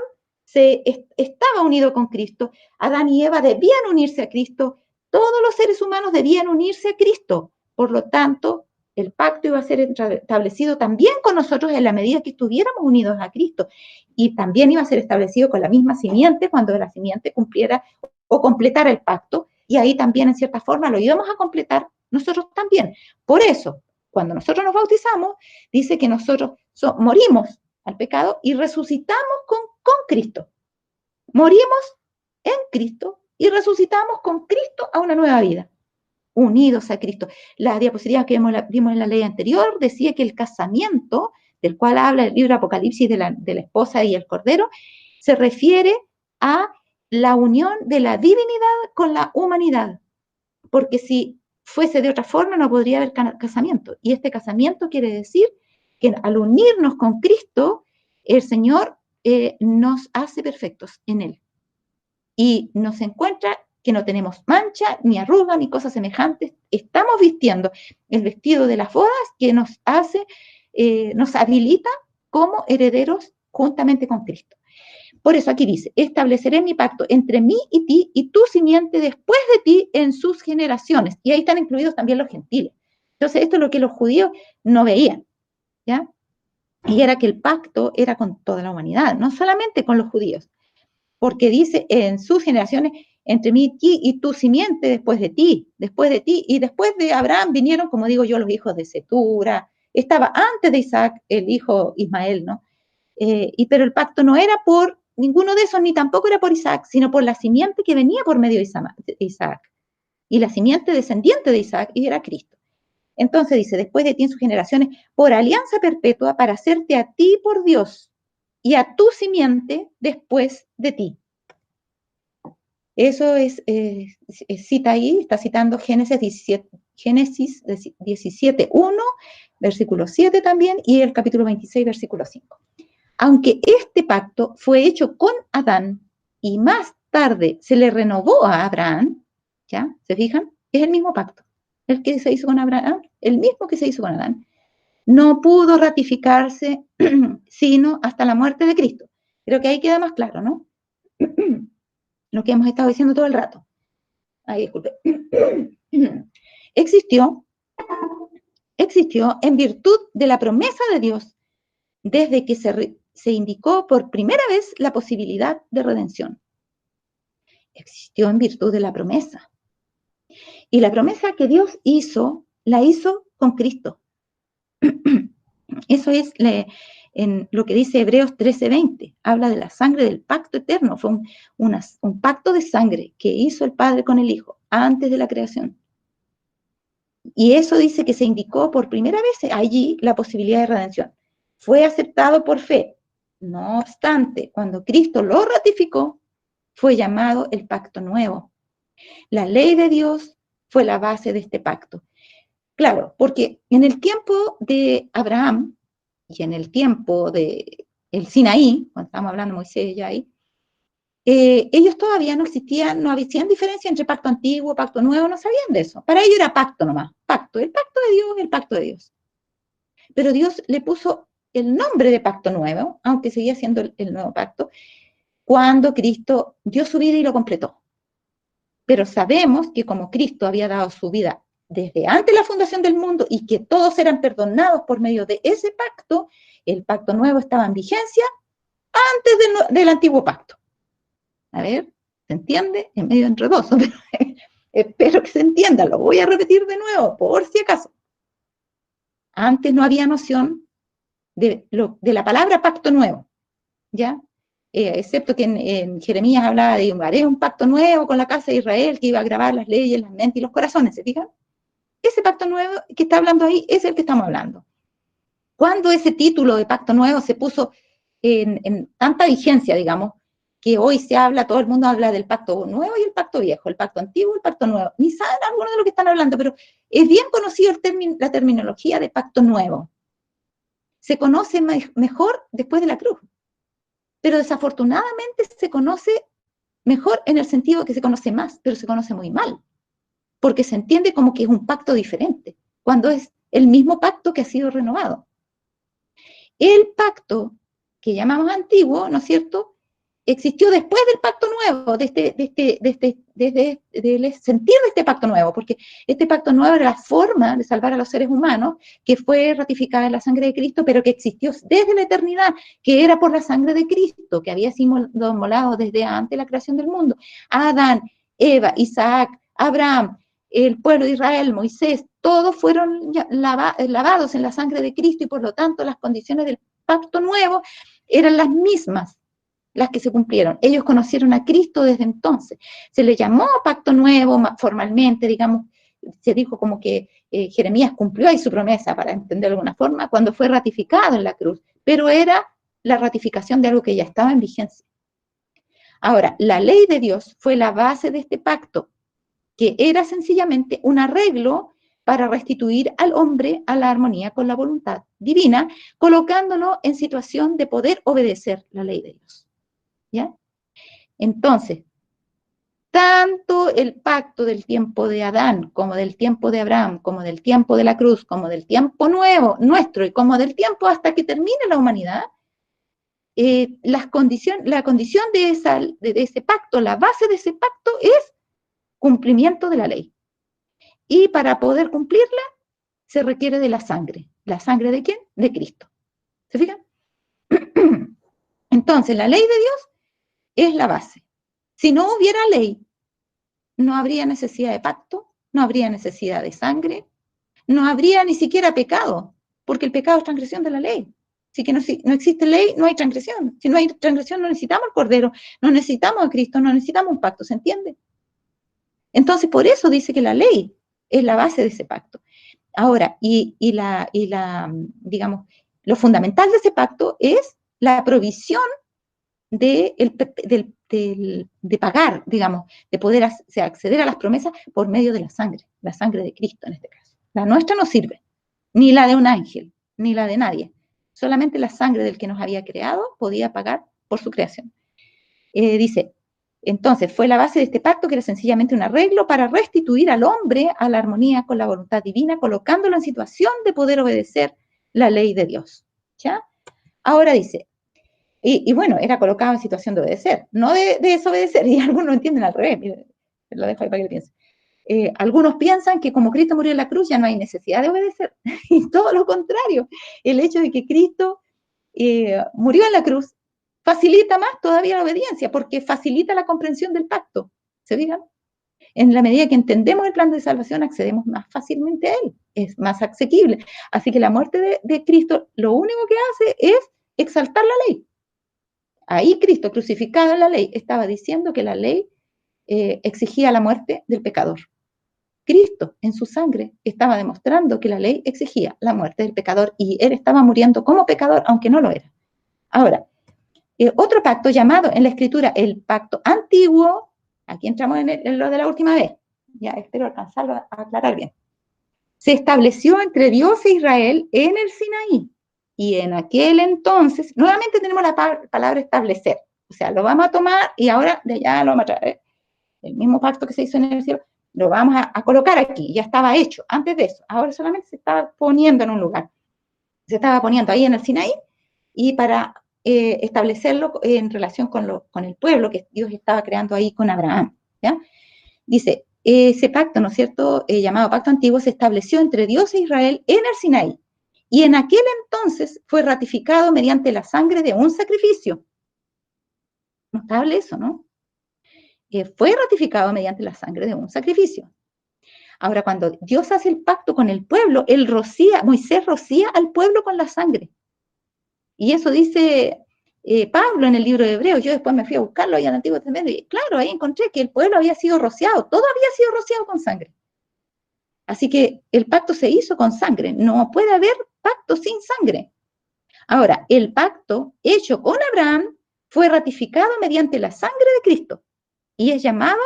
estaba unido con Cristo, Adán y Eva debían unirse a Cristo, todos los seres humanos debían unirse a Cristo. Por lo tanto, el pacto iba a ser establecido también con nosotros en la medida que estuviéramos unidos a Cristo. Y también iba a ser establecido con la misma simiente cuando la simiente cumpliera o completara el pacto. Y ahí también, en cierta forma, lo íbamos a completar nosotros también. Por eso, cuando nosotros nos bautizamos, dice que nosotros morimos al pecado y resucitamos con Cristo. Morimos en Cristo y resucitamos con Cristo a una nueva vida, unidos a Cristo. La diapositiva que vimos en la ley anterior decía que el casamiento, del cual habla el libro Apocalipsis de la esposa y el cordero, se refiere a la unión de la divinidad con la humanidad, porque si fuese de otra forma no podría haber casamiento, y este casamiento quiere decir que al unirnos con Cristo, el Señor nos hace perfectos en Él, y nos encuentra que no tenemos mancha, ni arruga, ni cosas semejantes. Estamos vistiendo el vestido de las bodas que nos hace, nos habilita como herederos juntamente con Cristo. Por eso aquí dice, estableceré mi pacto entre mí y ti y tu simiente después de ti en sus generaciones. Y ahí están incluidos también los gentiles. Entonces, esto es lo que los judíos no veían, ¿ya? Y era que el pacto era con toda la humanidad, no solamente con los judíos. Porque dice en sus generaciones, entre mí y tu simiente después de ti, y después de Abraham vinieron, como digo yo, los hijos de Setura, estaba antes de Isaac el hijo Ismael, ¿no? Pero el pacto no era por ninguno de esos, ni tampoco era por Isaac, sino por la simiente que venía por medio de Isaac, y la simiente descendiente de Isaac, y era Cristo. Entonces dice, después de ti en sus generaciones, por alianza perpetua, para hacerte a ti por Dios, y a tu simiente después de ti. Eso es, cita ahí, está citando Génesis 17:1, versículo 7 también, y el capítulo 26, versículo 5. Aunque este pacto fue hecho con Adán y más tarde se le renovó a Abraham, ¿ya? ¿Se fijan? Es el mismo pacto, el que se hizo con Abraham, el mismo que se hizo con Adán. No pudo ratificarse sino hasta la muerte de Cristo. Creo que ahí queda más claro, ¿no? Lo que hemos estado diciendo todo el rato. Ay, disculpe. Existió en virtud de la promesa de Dios desde que se indicó por primera vez la posibilidad de redención. Existió en virtud de la promesa. Y la promesa que Dios hizo, la hizo con Cristo. Eso es en lo que dice Hebreos 13:20. Habla de la sangre del pacto eterno. Fue un pacto de sangre que hizo el Padre con el Hijo antes de la creación. Y eso dice que se indicó por primera vez allí la posibilidad de redención. Fue aceptado por fe. No obstante, cuando Cristo lo ratificó, fue llamado el pacto nuevo. La ley de Dios fue la base de este pacto. Claro, porque en el tiempo de Abraham y en el tiempo de el Sinaí, cuando estamos hablando de Moisés ya ahí, ellos todavía no existían, no hacían diferencia entre pacto antiguo, pacto nuevo, no sabían de eso. Para ellos era pacto nomás, pacto, el pacto de Dios, el pacto de Dios. Pero Dios le puso el nombre de pacto nuevo, aunque seguía siendo el nuevo pacto, cuando Cristo dio su vida y lo completó. Pero sabemos que como Cristo había dado su vida desde antes de la fundación del mundo y que todos eran perdonados por medio de ese pacto, el pacto nuevo estaba en vigencia antes del antiguo pacto. A ver, ¿se entiende? Es medio enredoso, pero espero que se entienda. Lo voy a repetir de nuevo, por si acaso. Antes no había noción de la palabra pacto nuevo, ¿ya? Excepto que en Jeremías hablaba de haré un pacto nuevo con la casa de Israel que iba a grabar las leyes, las mentes y los corazones, ¿se fijan? Ese pacto nuevo que está hablando ahí es el que estamos hablando. Cuando ese título de pacto nuevo se puso en tanta vigencia, digamos, que hoy se habla, todo el mundo habla del pacto nuevo y el pacto viejo, el pacto antiguo y el pacto nuevo. Ni saben algunos de lo que están hablando, pero es bien conocido la terminología de pacto nuevo. Se conoce mejor después de la cruz, pero desafortunadamente se conoce mejor en el sentido que se conoce más, pero se conoce muy mal, porque se entiende como que es un pacto diferente, cuando es el mismo pacto que ha sido renovado. El pacto que llamamos antiguo, ¿no es cierto?, existió después del pacto nuevo, del sentir de este pacto nuevo, porque este pacto nuevo era la forma de salvar a los seres humanos, que fue ratificada en la sangre de Cristo, pero que existió desde la eternidad, que era por la sangre de Cristo, que había sido inmolado desde antes de la creación del mundo. Adán, Eva, Isaac, Abraham, el pueblo de Israel, Moisés, todos fueron lavados en la sangre de Cristo, y por lo tanto las condiciones del pacto nuevo, eran las mismas las que se cumplieron. Ellos conocieron a Cristo desde entonces. Se le llamó pacto nuevo formalmente, digamos, se dijo como que Jeremías cumplió ahí su promesa, para entender de alguna forma, cuando fue ratificado en la cruz, pero era la ratificación de algo que ya estaba en vigencia. Ahora, la ley de Dios fue la base de este pacto, que era sencillamente un arreglo para restituir al hombre a la armonía con la voluntad divina, colocándolo en situación de poder obedecer la ley de Dios. ¿Ya? Entonces, tanto el pacto del tiempo de Adán, como del tiempo de Abraham, como del tiempo de la cruz, como del tiempo nuevo, nuestro, y como del tiempo hasta que termine la humanidad, la condición de ese pacto, la base de ese pacto es cumplimiento de la ley. Y para poder cumplirla, se requiere de la sangre. ¿La sangre de quién? De Cristo. ¿Se fijan? Entonces, la ley de Dios es la base. Si no hubiera ley, no habría necesidad de pacto, no habría necesidad de sangre, no habría ni siquiera pecado, porque el pecado es transgresión de la ley. Así que no existe ley, no hay transgresión. Si no hay transgresión, no necesitamos el Cordero, no necesitamos a Cristo, no necesitamos un pacto, ¿se entiende? Entonces, por eso dice que la ley es la base de ese pacto. Ahora, digamos, lo fundamental de ese pacto es la provisión de pagar, digamos, de poder acceder a las promesas por medio de la sangre de Cristo en este caso. La nuestra no sirve, ni la de un ángel, ni la de nadie. Solamente la sangre del que nos había creado podía pagar por su creación. Dice, entonces fue la base de este pacto que era sencillamente un arreglo para restituir al hombre a la armonía con la voluntad divina, colocándolo en situación de poder obedecer la ley de Dios. ¿Ya? Ahora dice, y bueno, era colocado en situación de obedecer, no de desobedecer, y algunos lo entienden al revés, mire, lo dejo ahí para que lo piensen. Algunos piensan que como Cristo murió en la cruz ya no hay necesidad de obedecer, y todo lo contrario, el hecho de que Cristo murió en la cruz facilita más todavía la obediencia, porque facilita la comprensión del pacto, ¿se fijan? En la medida que entendemos el plan de salvación, accedemos más fácilmente a él, es más asequible. Así que la muerte de Cristo lo único que hace es exaltar la ley. Ahí Cristo, crucificado en la ley, estaba diciendo que la ley exigía la muerte del pecador. Cristo, en su sangre, estaba demostrando que la ley exigía la muerte del pecador y él estaba muriendo como pecador, aunque no lo era. Ahora, otro pacto llamado en la Escritura el pacto antiguo, aquí entramos en lo de la última vez, ya espero alcanzarlo a aclarar bien, se estableció entre Dios e Israel en el Sinaí. Y en aquel entonces, nuevamente tenemos la palabra establecer. O sea, lo vamos a tomar y ahora de allá lo vamos a traer. El mismo pacto que se hizo en el cielo, lo vamos a colocar aquí. Ya estaba hecho antes de eso. Ahora solamente se estaba poniendo en un lugar. Se estaba poniendo ahí en el Sinaí y para establecerlo en relación con el pueblo que Dios estaba creando ahí con Abraham. ¿Ya? Dice, ese pacto, ¿no es cierto?, llamado pacto antiguo, se estableció entre Dios e Israel en el Sinaí. Y en aquel entonces fue ratificado mediante la sangre de un sacrificio. Notable eso, ¿no? Fue ratificado mediante la sangre de un sacrificio. Ahora, cuando Dios hace el pacto con el pueblo, Moisés rocía al pueblo con la sangre. Y eso dice Pablo en el libro de Hebreos. Yo después me fui a buscarlo ahí en el Antiguo Testamento y claro, ahí encontré que el pueblo había sido rociado, todo había sido rociado con sangre. Así que el pacto se hizo con sangre, no puede haber pacto sin sangre. Ahora, el pacto hecho con Abraham fue ratificado mediante la sangre de Cristo y es llamado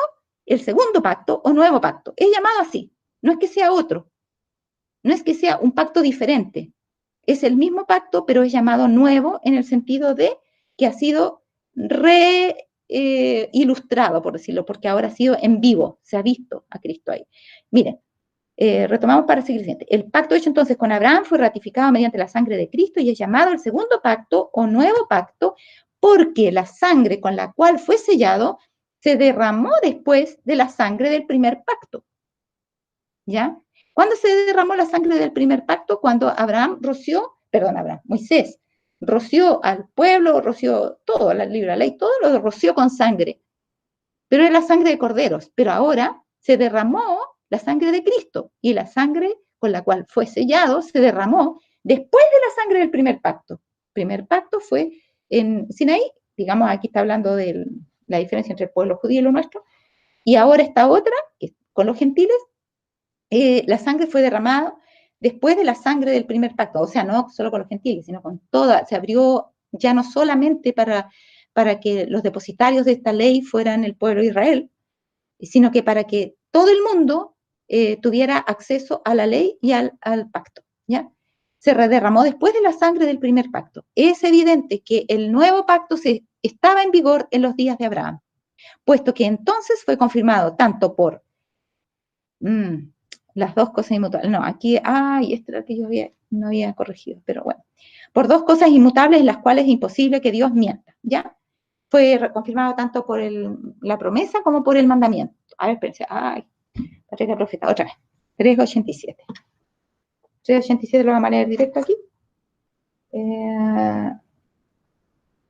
el segundo pacto o nuevo pacto. Es llamado así, no es que sea otro, no es que sea un pacto diferente, es el mismo pacto, pero es llamado nuevo en el sentido de que ha sido ilustrado, por decirlo, porque ahora ha sido en vivo, se ha visto a Cristo ahí. Miren, retomamos para seguir siguiente. El pacto hecho entonces con Abraham fue ratificado mediante la sangre de Cristo y es llamado el segundo pacto o nuevo pacto porque la sangre con la cual fue sellado se derramó después de la sangre del primer pacto. ¿Ya? ¿Cuándo se derramó la sangre del primer pacto? Cuando Moisés roció al pueblo, roció todo, la ley, todo lo roció con sangre. Pero era la sangre de corderos. Pero ahora se derramó la sangre de Cristo y la sangre con la cual fue sellado se derramó después de la sangre del primer pacto. primer pacto fue en Sinaí, digamos, aquí está hablando de la diferencia entre el pueblo judío y lo nuestro, y ahora esta otra, que con los gentiles, la sangre fue derramada después de la sangre del primer pacto, o sea, no solo con los gentiles, sino con toda, se abrió ya no solamente para que los depositarios de esta ley fueran el pueblo de Israel, sino que para que todo el mundo tuviera acceso a la ley y al pacto, ¿ya? Se derramó después de la sangre del primer pacto. Es evidente que el nuevo pacto estaba en vigor en los días de Abraham, puesto que entonces fue confirmado tanto por las dos cosas inmutables. No, aquí, esto era que yo no había corregido, pero bueno. Por dos cosas inmutables en las cuales es imposible que Dios mienta, ¿ya? Fue confirmado tanto por la promesa como por el mandamiento. A ver, espérense. Patricia Profeta, otra vez. 387. 387 lo vamos a leer directo aquí.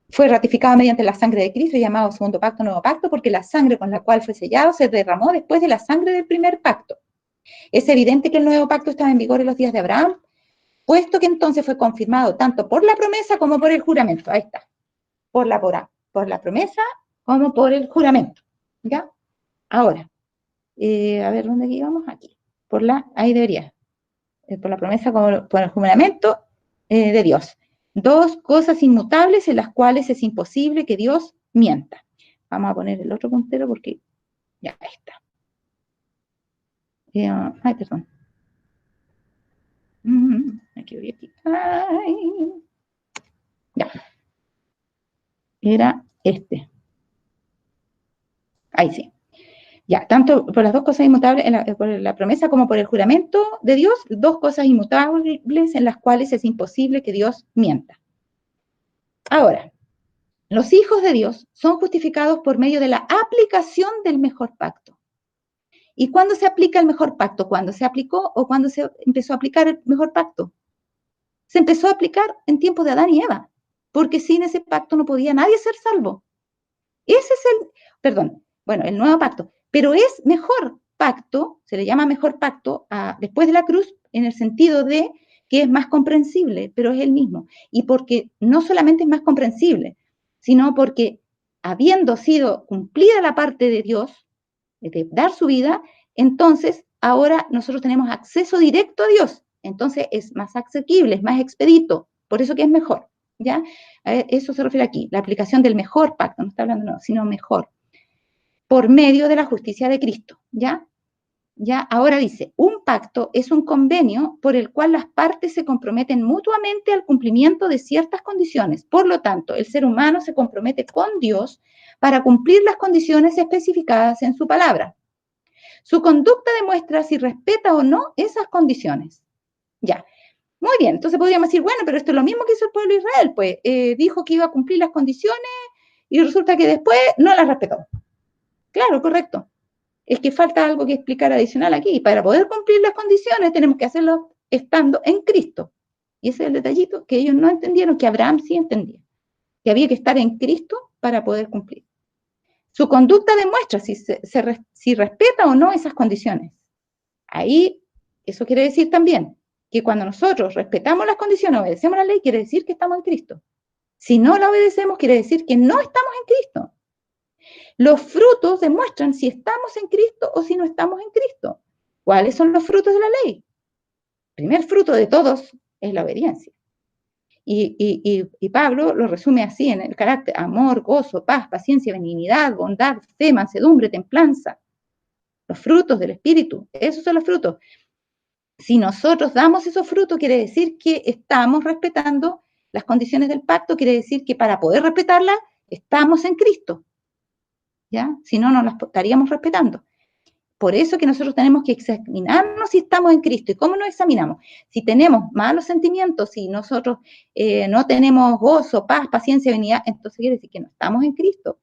Fue ratificado mediante la sangre de Cristo, llamado segundo pacto, nuevo pacto, porque la sangre con la cual fue sellado se derramó después de la sangre del primer pacto. Es evidente que el nuevo pacto estaba en vigor en los días de Abraham, puesto que entonces fue confirmado tanto por la promesa como por el juramento. Ahí está. Por la promesa como por el juramento. ¿Ya? Ahora, a ver, ¿dónde íbamos? Aquí. Ahí debería. Por la promesa como por el juramento de Dios. Dos cosas inmutables en las cuales es imposible que Dios mienta. Vamos a poner el otro puntero porque ya está. Perdón. Aquí voy aquí. Ya. Era este. Ahí sí. Ya, tanto por las dos cosas inmutables, por la promesa como por el juramento de Dios, dos cosas inmutables en las cuales es imposible que Dios mienta. Ahora, los hijos de Dios son justificados por medio de la aplicación del mejor pacto. ¿Y cuándo se aplica el mejor pacto? ¿Cuándo se aplicó o cuándo se empezó a aplicar el mejor pacto? Se empezó a aplicar en tiempos de Adán y Eva, porque sin ese pacto no podía nadie ser salvo. Ese es el nuevo pacto. Pero es mejor pacto, se le llama mejor pacto después de la cruz, en el sentido de que es más comprensible, pero es el mismo. Y porque no solamente es más comprensible, sino porque habiendo sido cumplida la parte de Dios, de dar su vida, entonces ahora nosotros tenemos acceso directo a Dios. Entonces es más asequible, es más expedito, por eso que es mejor. ¿Ya? Eso se refiere aquí, la aplicación del mejor pacto, no está hablando no, sino mejor, por medio de la justicia de Cristo, ¿ya? Ya, ahora dice, un pacto es un convenio por el cual las partes se comprometen mutuamente al cumplimiento de ciertas condiciones. Por lo tanto, el ser humano se compromete con Dios para cumplir las condiciones especificadas en su palabra. Su conducta demuestra si respeta o no esas condiciones. Ya, muy bien, entonces podríamos decir, bueno, pero esto es lo mismo que hizo el pueblo de Israel, pues dijo que iba a cumplir las condiciones y resulta que después no las respetó. Claro, correcto. Es que falta algo que explicar adicional aquí. Para poder cumplir las condiciones tenemos que hacerlo estando en Cristo. Y ese es el detallito que ellos no entendieron, que Abraham sí entendía, que había que estar en Cristo para poder cumplir. Su conducta demuestra si respeta o no esas condiciones. Ahí, eso quiere decir también que cuando nosotros respetamos las condiciones, obedecemos la ley, quiere decir que estamos en Cristo. Si no la obedecemos, quiere decir que no estamos en Cristo. Los frutos demuestran si estamos en Cristo o si no estamos en Cristo. ¿Cuáles son los frutos de la ley? El primer fruto de todos es la obediencia. Y Pablo lo resume así en el carácter: amor, gozo, paz, paciencia, benignidad, bondad, fe, mansedumbre, templanza. Los frutos del Espíritu, esos son los frutos. Si nosotros damos esos frutos, quiere decir que estamos respetando las condiciones del pacto, quiere decir que para poder respetarlas, estamos en Cristo. ¿Ya? Si no, no las estaríamos respetando. Por eso que nosotros tenemos que examinarnos si estamos en Cristo. ¿Y cómo nos examinamos? Si tenemos malos sentimientos, si nosotros no tenemos gozo, paz, paciencia, benignidad, entonces quiere decir que no estamos en Cristo.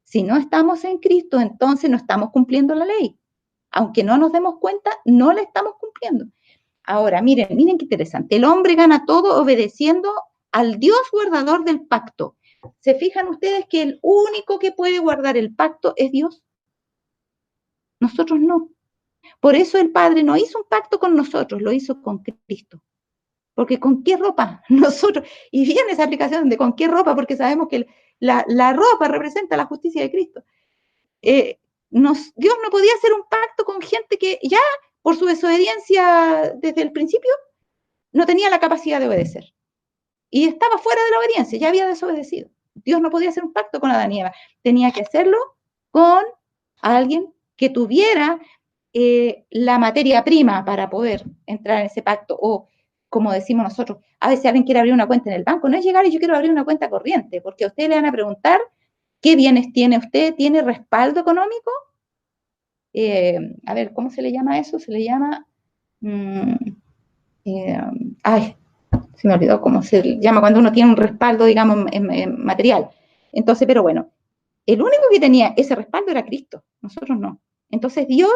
Si no estamos en Cristo, entonces no estamos cumpliendo la ley. Aunque no nos demos cuenta, no la estamos cumpliendo. Ahora, miren qué interesante. El hombre gana todo obedeciendo al Dios guardador del pacto. ¿Se fijan ustedes que el único que puede guardar el pacto es Dios? Nosotros no. Por eso el Padre no hizo un pacto con nosotros, lo hizo con Cristo. Porque ¿con qué ropa? Nosotros, y viene esa aplicación de ¿con qué ropa? Porque sabemos que la ropa representa la justicia de Cristo. Dios no podía hacer un pacto con gente que ya, por su desobediencia desde el principio, no tenía la capacidad de obedecer. Y estaba fuera de la obediencia, ya había desobedecido. Dios no podía hacer un pacto con Adán y Eva. Tenía que hacerlo con alguien que tuviera la materia prima para poder entrar en ese pacto. O, como decimos nosotros, a veces alguien quiere abrir una cuenta en el banco. No es llegar y yo quiero abrir una cuenta corriente, porque a usted le van a preguntar qué bienes tiene usted, ¿tiene respaldo económico? A ver, ¿cómo se le llama eso? Se le llama... se me olvidó cómo se llama cuando uno tiene un respaldo, digamos, en material. Entonces, pero bueno, el único que tenía ese respaldo era Cristo, nosotros no. Entonces Dios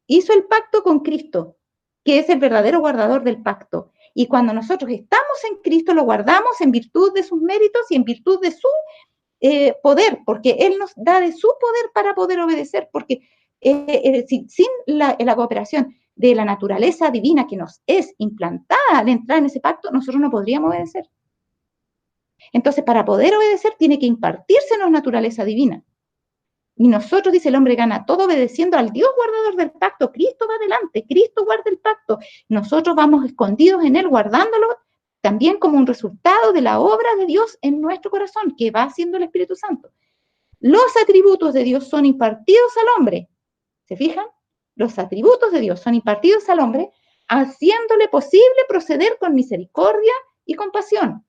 hizo el pacto con Cristo, que es el verdadero guardador del pacto. Y cuando nosotros estamos en Cristo, lo guardamos en virtud de sus méritos y en virtud de su poder, porque Él nos da de su poder para poder obedecer, porque sin la cooperación de la naturaleza divina que nos es implantada al entrar en ese pacto, nosotros no podríamos obedecer. Entonces, para poder obedecer, tiene que impartírsenos naturaleza divina. Y nosotros, dice el hombre, gana todo obedeciendo al Dios guardador del pacto. Cristo va adelante, Cristo guarda el pacto. Nosotros vamos escondidos en Él, guardándolo también como un resultado de la obra de Dios en nuestro corazón, que va haciendo el Espíritu Santo. Los atributos de Dios son impartidos al hombre. ¿Se fijan? Los atributos de Dios son impartidos al hombre, haciéndole posible proceder con misericordia y compasión.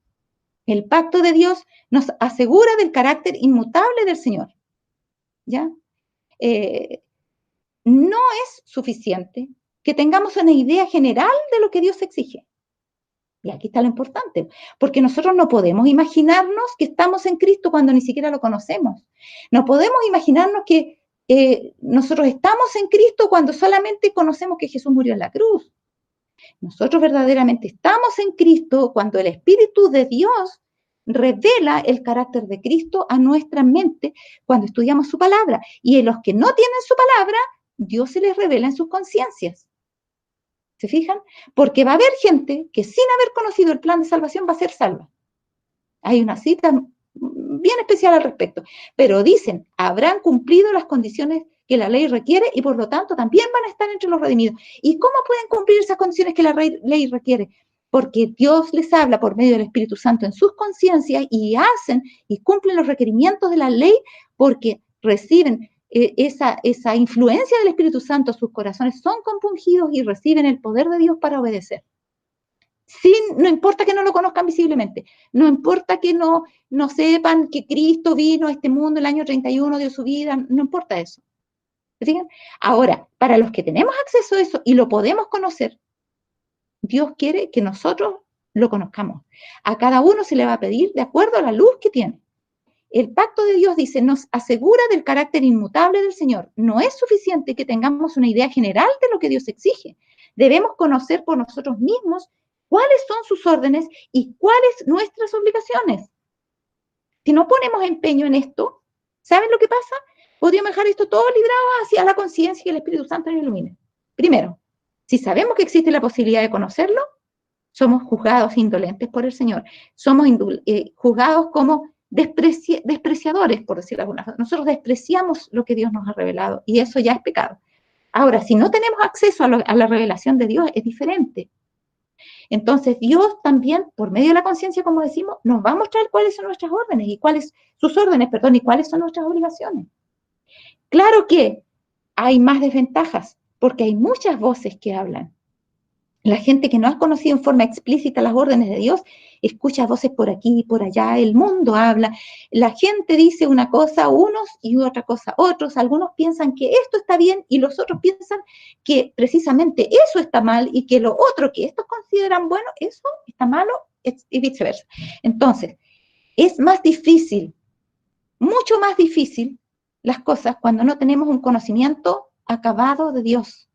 El pacto de Dios nos asegura del carácter inmutable del Señor. ¿Ya? No es suficiente que tengamos una idea general de lo que Dios exige. Y aquí está lo importante, porque nosotros no podemos imaginarnos que estamos en Cristo cuando ni siquiera lo conocemos. No podemos imaginarnos que nosotros estamos en Cristo cuando solamente conocemos que Jesús murió en la cruz. Nosotros verdaderamente estamos en Cristo cuando el Espíritu de Dios revela el carácter de Cristo a nuestra mente cuando estudiamos su palabra. Y en los que no tienen su palabra, Dios se les revela en sus conciencias. ¿Se fijan? Porque va a haber gente que sin haber conocido el plan de salvación va a ser salva. Hay una cita bien especial al respecto. Pero dicen, habrán cumplido las condiciones que la ley requiere y por lo tanto también van a estar entre los redimidos. ¿Y cómo pueden cumplir esas condiciones que la ley requiere? Porque Dios les habla por medio del Espíritu Santo en sus conciencias y hacen y cumplen los requerimientos de la ley porque reciben esa influencia del Espíritu Santo, sus corazones son compungidos y reciben el poder de Dios para obedecer. No importa que no lo conozcan visiblemente, no importa que no sepan que Cristo vino a este mundo el año 31 de su vida, no importa eso. ¿Fíjense? Ahora, para los que tenemos acceso a eso y lo podemos conocer, Dios quiere que nosotros lo conozcamos. A cada uno se le va a pedir de acuerdo a la luz que tiene. El pacto de Dios, dice, nos asegura del carácter inmutable del Señor. No es suficiente que tengamos una idea general de lo que Dios exige. Debemos conocer por nosotros mismos cuáles son sus órdenes y cuáles nuestras obligaciones. Si no ponemos empeño en esto, ¿saben lo que pasa? Podríamos dejar esto todo librado hacia la conciencia y el Espíritu Santo nos ilumine. Primero, si sabemos que existe la posibilidad de conocerlo, somos juzgados indolentes por el Señor. Somos juzgados como despreciadores, por decirlo de alguna forma. Nosotros despreciamos lo que Dios nos ha revelado y eso ya es pecado. Ahora, si no tenemos acceso a la revelación de Dios, es diferente. Entonces, Dios también, por medio de la conciencia, como decimos, nos va a mostrar cuáles son nuestras órdenes y cuáles son nuestras obligaciones. Claro que hay más desventajas, porque hay muchas voces que hablan. La gente que no ha conocido en forma explícita las órdenes de Dios, escucha voces por aquí y por allá, el mundo habla, la gente dice una cosa unos y otra cosa otros, algunos piensan que esto está bien y los otros piensan que precisamente eso está mal y que lo otro que estos consideran bueno, eso está malo y viceversa. Entonces, es más difícil, mucho más difícil las cosas cuando no tenemos un conocimiento acabado de Dios,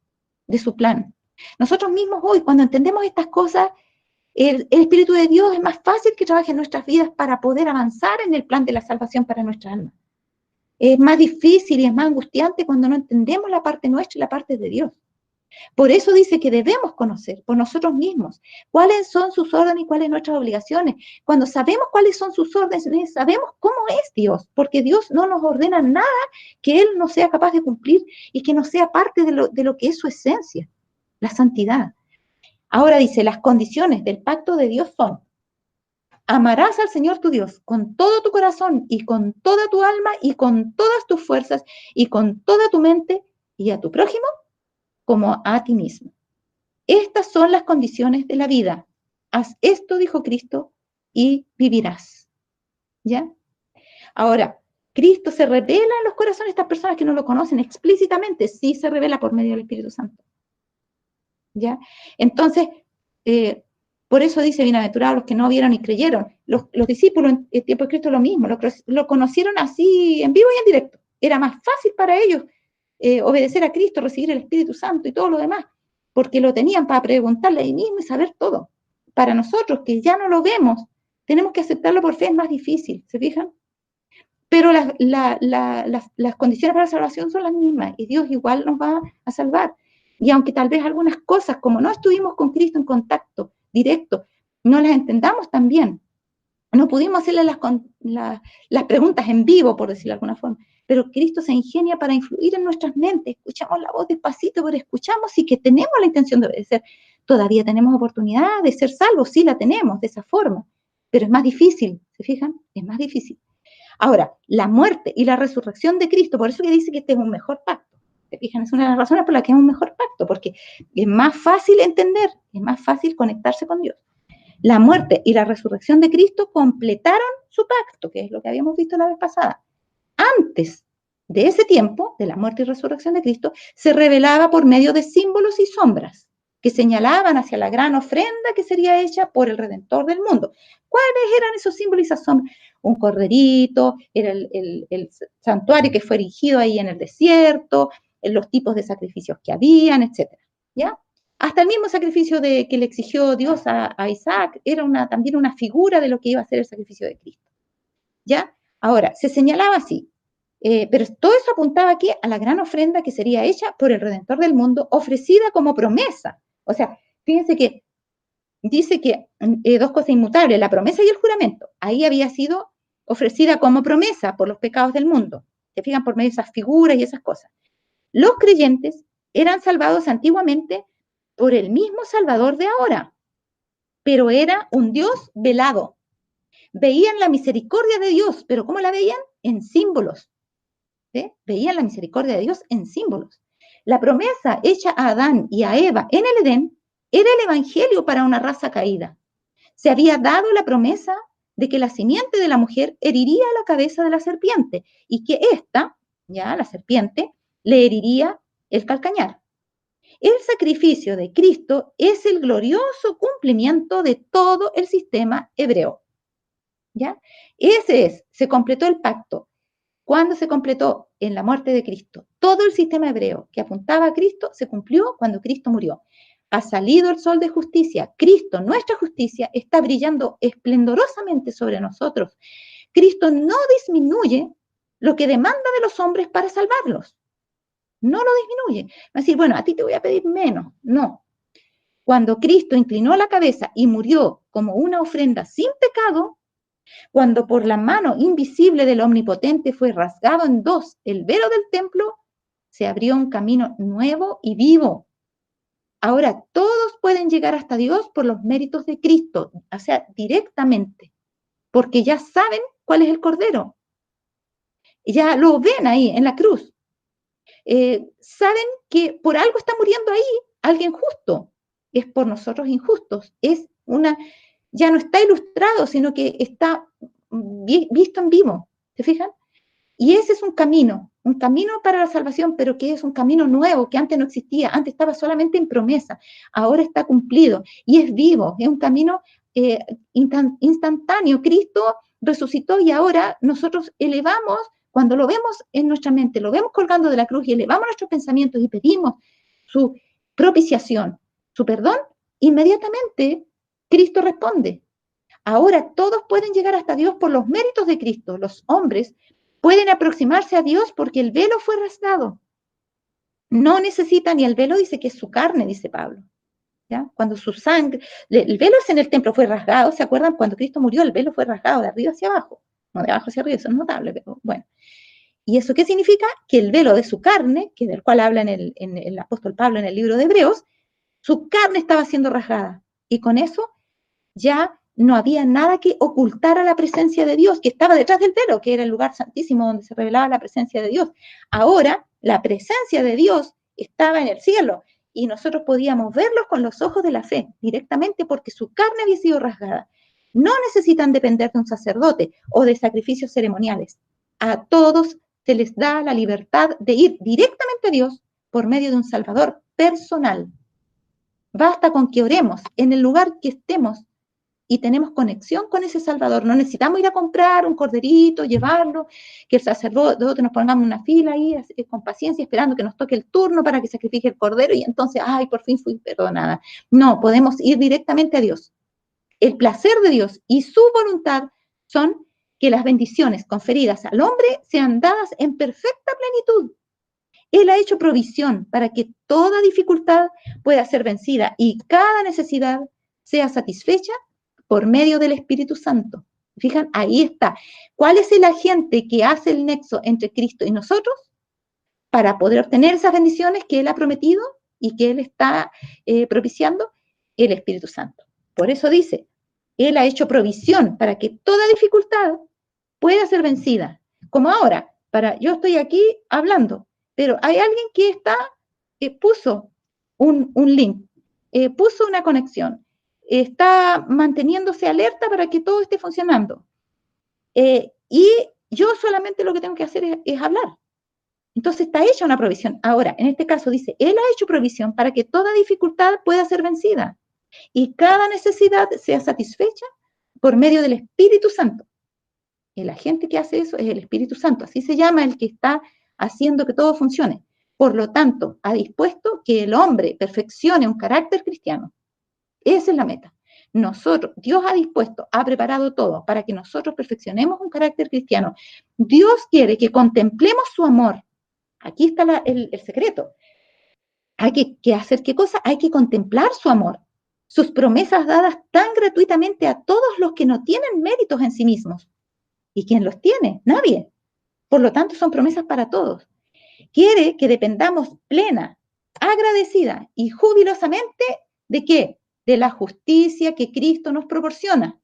de su plan. Nosotros mismos hoy, cuando entendemos estas cosas, el Espíritu de Dios es más fácil que trabaje en nuestras vidas para poder avanzar en el plan de la salvación para nuestra alma. Es más difícil y es más angustiante cuando no entendemos la parte nuestra y la parte de Dios. Por eso dice que debemos conocer por nosotros mismos cuáles son sus órdenes y cuáles son nuestras obligaciones. Cuando sabemos cuáles son sus órdenes, sabemos cómo es Dios, porque Dios no nos ordena nada que Él no sea capaz de cumplir y que no sea parte de lo que es su esencia, la santidad. Ahora dice, las condiciones del pacto de Dios son: amarás al Señor tu Dios con todo tu corazón y con toda tu alma y con todas tus fuerzas y con toda tu mente, y a tu prójimo como a ti mismo. Estas son las condiciones de la vida. Haz esto, dijo Cristo, y vivirás. ¿Ya? Ahora, Cristo se revela en los corazones de estas personas que no lo conocen explícitamente, sí se revela por medio del Espíritu Santo. ¿Ya? Entonces, por eso dice, bienaventurados los que no vieron y creyeron. Los discípulos en el tiempo de Cristo lo mismo, lo conocieron así en vivo y en directo. Era más fácil para ellos obedecer a Cristo, recibir el Espíritu Santo y todo lo demás, porque lo tenían para preguntarle ahí mismo y saber todo. Para nosotros, que ya no lo vemos, tenemos que aceptarlo por fe, es más difícil, ¿se fijan? Pero las condiciones para la salvación son las mismas y Dios igual nos va a salvar. Y aunque tal vez algunas cosas, como no estuvimos con Cristo en contacto directo, no las entendamos tan bien, no pudimos hacerle las preguntas en vivo, por decirlo de alguna forma, pero Cristo se ingenia para influir en nuestras mentes. Escuchamos la voz despacito, pero escuchamos y que tenemos la intención de obedecer. Todavía tenemos oportunidad de ser salvos, sí la tenemos de esa forma, pero es más difícil, ¿se fijan? Es más difícil. Ahora, la muerte y la resurrección de Cristo, por eso que dice que este es un mejor pacto. ¿Se fijan? Es una de las razones por las que es un mejor pacto, porque es más fácil entender, es más fácil conectarse con Dios. La muerte y la resurrección de Cristo completaron su pacto, que es lo que habíamos visto la vez pasada. Antes de ese tiempo, de la muerte y resurrección de Cristo, se revelaba por medio de símbolos y sombras que señalaban hacia la gran ofrenda que sería hecha por el Redentor del mundo. ¿Cuáles eran esos símbolos y esas sombras? Un corderito, era el santuario que fue erigido ahí en el desierto, los tipos de sacrificios que habían, etc. ¿Ya? Hasta el mismo sacrificio que le exigió Dios a Isaac era también una figura de lo que iba a ser el sacrificio de Cristo. ¿Ya? Ahora, se señalaba así, pero todo eso apuntaba aquí a la gran ofrenda que sería hecha por el Redentor del mundo, ofrecida como promesa. O sea, fíjense que dice que dos cosas inmutables, la promesa y el juramento. Ahí había sido ofrecida como promesa por los pecados del mundo. Se fijan por medio de esas figuras y esas cosas. Los creyentes eran salvados antiguamente por el mismo Salvador de ahora, pero era un Dios velado. Veían la misericordia de Dios, pero ¿cómo la veían? En símbolos. ¿Sí? Veían la misericordia de Dios en símbolos. La promesa hecha a Adán y a Eva en el Edén era el evangelio para una raza caída. Se había dado la promesa de que la simiente de la mujer heriría la cabeza de la serpiente y que ésta, ya la serpiente, le heriría el calcañar. El sacrificio de Cristo es el glorioso cumplimiento de todo el sistema hebreo. ¿Ya? Se completó el pacto. ¿Cuándo se completó? En la muerte de Cristo. Todo el sistema hebreo que apuntaba a Cristo se cumplió cuando Cristo murió. Ha salido el sol de justicia. Cristo, nuestra justicia, está brillando esplendorosamente sobre nosotros. Cristo no disminuye lo que demanda de los hombres para salvarlos. No lo disminuye. No es decir, bueno, a ti te voy a pedir menos. No. Cuando Cristo inclinó la cabeza y murió como una ofrenda sin pecado, cuando por la mano invisible del Omnipotente fue rasgado en dos el velo del templo, se abrió un camino nuevo y vivo. Ahora todos pueden llegar hasta Dios por los méritos de Cristo, o sea, directamente, porque ya saben cuál es el Cordero. Ya lo ven ahí en la cruz. Saben que por algo está muriendo ahí alguien justo. Es por nosotros injustos. Ya no está ilustrado, sino que está visto en vivo, ¿se fijan? Y ese es un camino para la salvación, pero que es un camino nuevo, que antes no existía, antes estaba solamente en promesa, ahora está cumplido y es vivo, es un camino instantáneo. Cristo resucitó y ahora nosotros elevamos, cuando lo vemos en nuestra mente, lo vemos colgando de la cruz y elevamos nuestros pensamientos y pedimos su propiciación, su perdón, inmediatamente Cristo responde. Ahora todos pueden llegar hasta Dios por los méritos de Cristo. Los hombres pueden aproximarse a Dios porque el velo fue rasgado. no necesitan, y el velo dice que es su carne, dice Pablo. ¿Ya? Cuando su sangre, el velo en el templo fue rasgado, ¿se acuerdan? Cuando Cristo murió, el velo fue rasgado de arriba hacia abajo, no de abajo hacia arriba, eso es notable, pero bueno. ¿Y eso qué significa? Que el velo de su carne, que del cual habla en el apóstol Pablo en el libro de Hebreos, su carne estaba siendo rasgada, y con eso ya no había nada que ocultar a la presencia de Dios, que estaba detrás del velo, que era el lugar santísimo donde se revelaba la presencia de Dios. Ahora, la presencia de Dios estaba en el cielo, y nosotros podíamos verlos con los ojos de la fe, directamente porque su carne había sido rasgada. No necesitan depender de un sacerdote o de sacrificios ceremoniales. A todos se les da la libertad de ir directamente a Dios por medio de un Salvador personal. Basta con que oremos en el lugar que estemos y tenemos conexión con ese Salvador. No necesitamos ir a comprar un corderito, llevarlo, que el sacerdote nos pongamos en una fila ahí con paciencia, esperando que nos toque el turno para que sacrifique el cordero y entonces, ay, por fin fui perdonada. No, podemos ir directamente a Dios. El placer de Dios y su voluntad son que las bendiciones conferidas al hombre sean dadas en perfecta plenitud. Él ha hecho provisión para que toda dificultad pueda ser vencida y cada necesidad sea satisfecha por medio del Espíritu Santo. Fijan, ahí está. ¿Cuál es el agente que hace el nexo entre Cristo y nosotros para poder obtener esas bendiciones que Él ha prometido y que Él está propiciando? El Espíritu Santo. Por eso dice, Él ha hecho provisión para que toda dificultad pueda ser vencida. Como ahora, yo estoy aquí hablando, pero hay alguien que puso un link, puso una conexión, está manteniéndose alerta para que todo esté funcionando. Y yo solamente lo que tengo que hacer es hablar. Entonces está hecha una provisión. Ahora, en este caso dice, Él ha hecho provisión para que toda dificultad pueda ser vencida y cada necesidad sea satisfecha por medio del Espíritu Santo. El agente que hace eso es el Espíritu Santo, así se llama el que está haciendo que todo funcione. Por lo tanto, ha dispuesto que el hombre perfeccione un carácter cristiano. Esa es la meta. Dios ha dispuesto, ha preparado todo para que nosotros perfeccionemos un carácter cristiano. Dios quiere que contemplemos su amor. Aquí está el secreto. Hay que hacer qué cosa? Hay que contemplar su amor. Sus promesas dadas tan gratuitamente a todos los que no tienen méritos en sí mismos. ¿Y quién los tiene? Nadie. Por lo tanto, son promesas para todos. Quiere que dependamos plena, agradecida y jubilosamente ¿de qué? De la justicia que Cristo nos proporciona.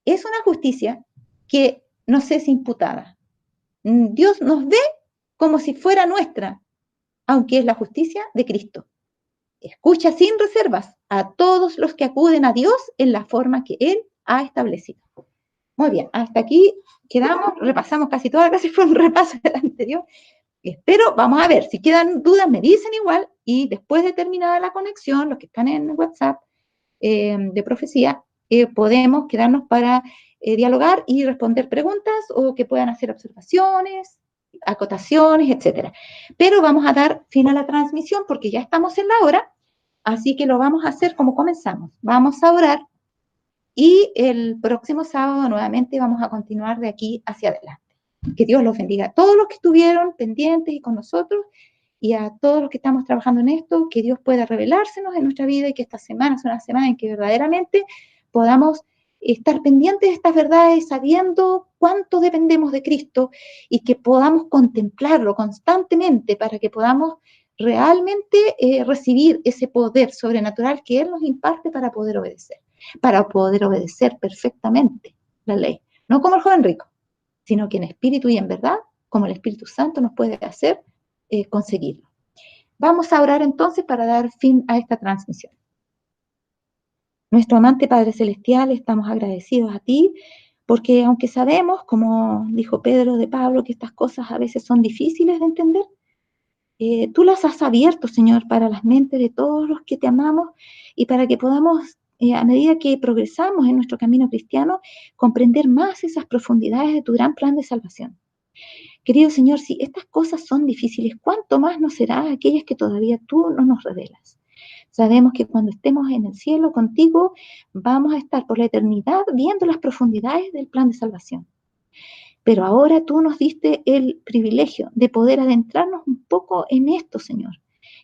Es una justicia que nos es imputada. Dios nos ve como si fuera nuestra, aunque es la justicia de Cristo. Escucha sin reservas a todos los que acuden a Dios en la forma que Él ha establecido. Muy bien, hasta aquí quedamos, repasamos casi toda la clase, fue un repaso del anterior. Pero vamos a ver, si quedan dudas me dicen igual y después de terminada la conexión, los que están en WhatsApp de profecía, podemos quedarnos para dialogar y responder preguntas o que puedan hacer observaciones, acotaciones, etcétera. Pero vamos a dar fin a la transmisión porque ya estamos en la hora, así que lo vamos a hacer como comenzamos. Vamos a orar y el próximo sábado nuevamente vamos a continuar de aquí hacia adelante. Que Dios los bendiga a todos los que estuvieron pendientes y con nosotros y a todos los que estamos trabajando en esto, que Dios pueda revelársenos en nuestra vida y que esta semana sea una semana en que verdaderamente podamos estar pendientes de estas verdades sabiendo cuánto dependemos de Cristo y que podamos contemplarlo constantemente para que podamos realmente recibir ese poder sobrenatural que Él nos imparte para poder obedecer perfectamente la ley. No como el joven rico, sino que en espíritu y en verdad, como el Espíritu Santo nos puede hacer conseguirlo. Vamos a orar entonces para dar fin a esta transmisión. Nuestro amante Padre Celestial, estamos agradecidos a ti, porque aunque sabemos, como dijo Pedro de Pablo, que estas cosas a veces son difíciles de entender, tú las has abierto, Señor, para las mentes de todos los que te amamos y para que podamos, a medida que progresamos en nuestro camino cristiano, comprender más esas profundidades de tu gran plan de salvación. Querido Señor, si estas cosas son difíciles, ¿cuánto más nos será aquellas que todavía tú no nos revelas? Sabemos que cuando estemos en el cielo contigo, vamos a estar por la eternidad viendo las profundidades del plan de salvación. Pero ahora tú nos diste el privilegio de poder adentrarnos un poco en esto, Señor,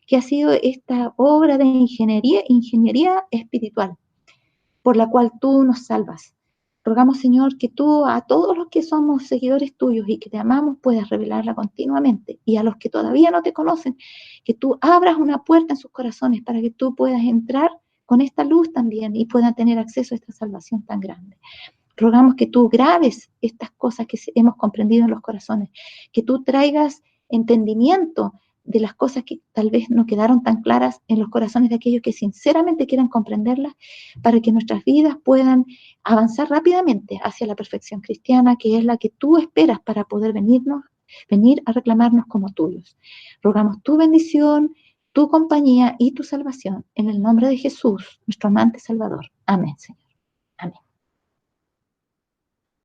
que ha sido esta obra de ingeniería espiritual, por la cual tú nos salvas. Rogamos, Señor, que tú a todos los que somos seguidores tuyos y que te amamos puedas revelarla continuamente. Y a los que todavía no te conocen, que tú abras una puerta en sus corazones para que tú puedas entrar con esta luz también y puedan tener acceso a esta salvación tan grande. Rogamos que tú grabes estas cosas que hemos comprendido en los corazones, que tú traigas entendimiento de las cosas que tal vez no quedaron tan claras en los corazones de aquellos que sinceramente quieran comprenderlas, para que nuestras vidas puedan avanzar rápidamente hacia la perfección cristiana, que es la que tú esperas para poder venir a reclamarnos como tuyos. Rogamos tu bendición, tu compañía y tu salvación en el nombre de Jesús, nuestro amante Salvador. Amén, Señor.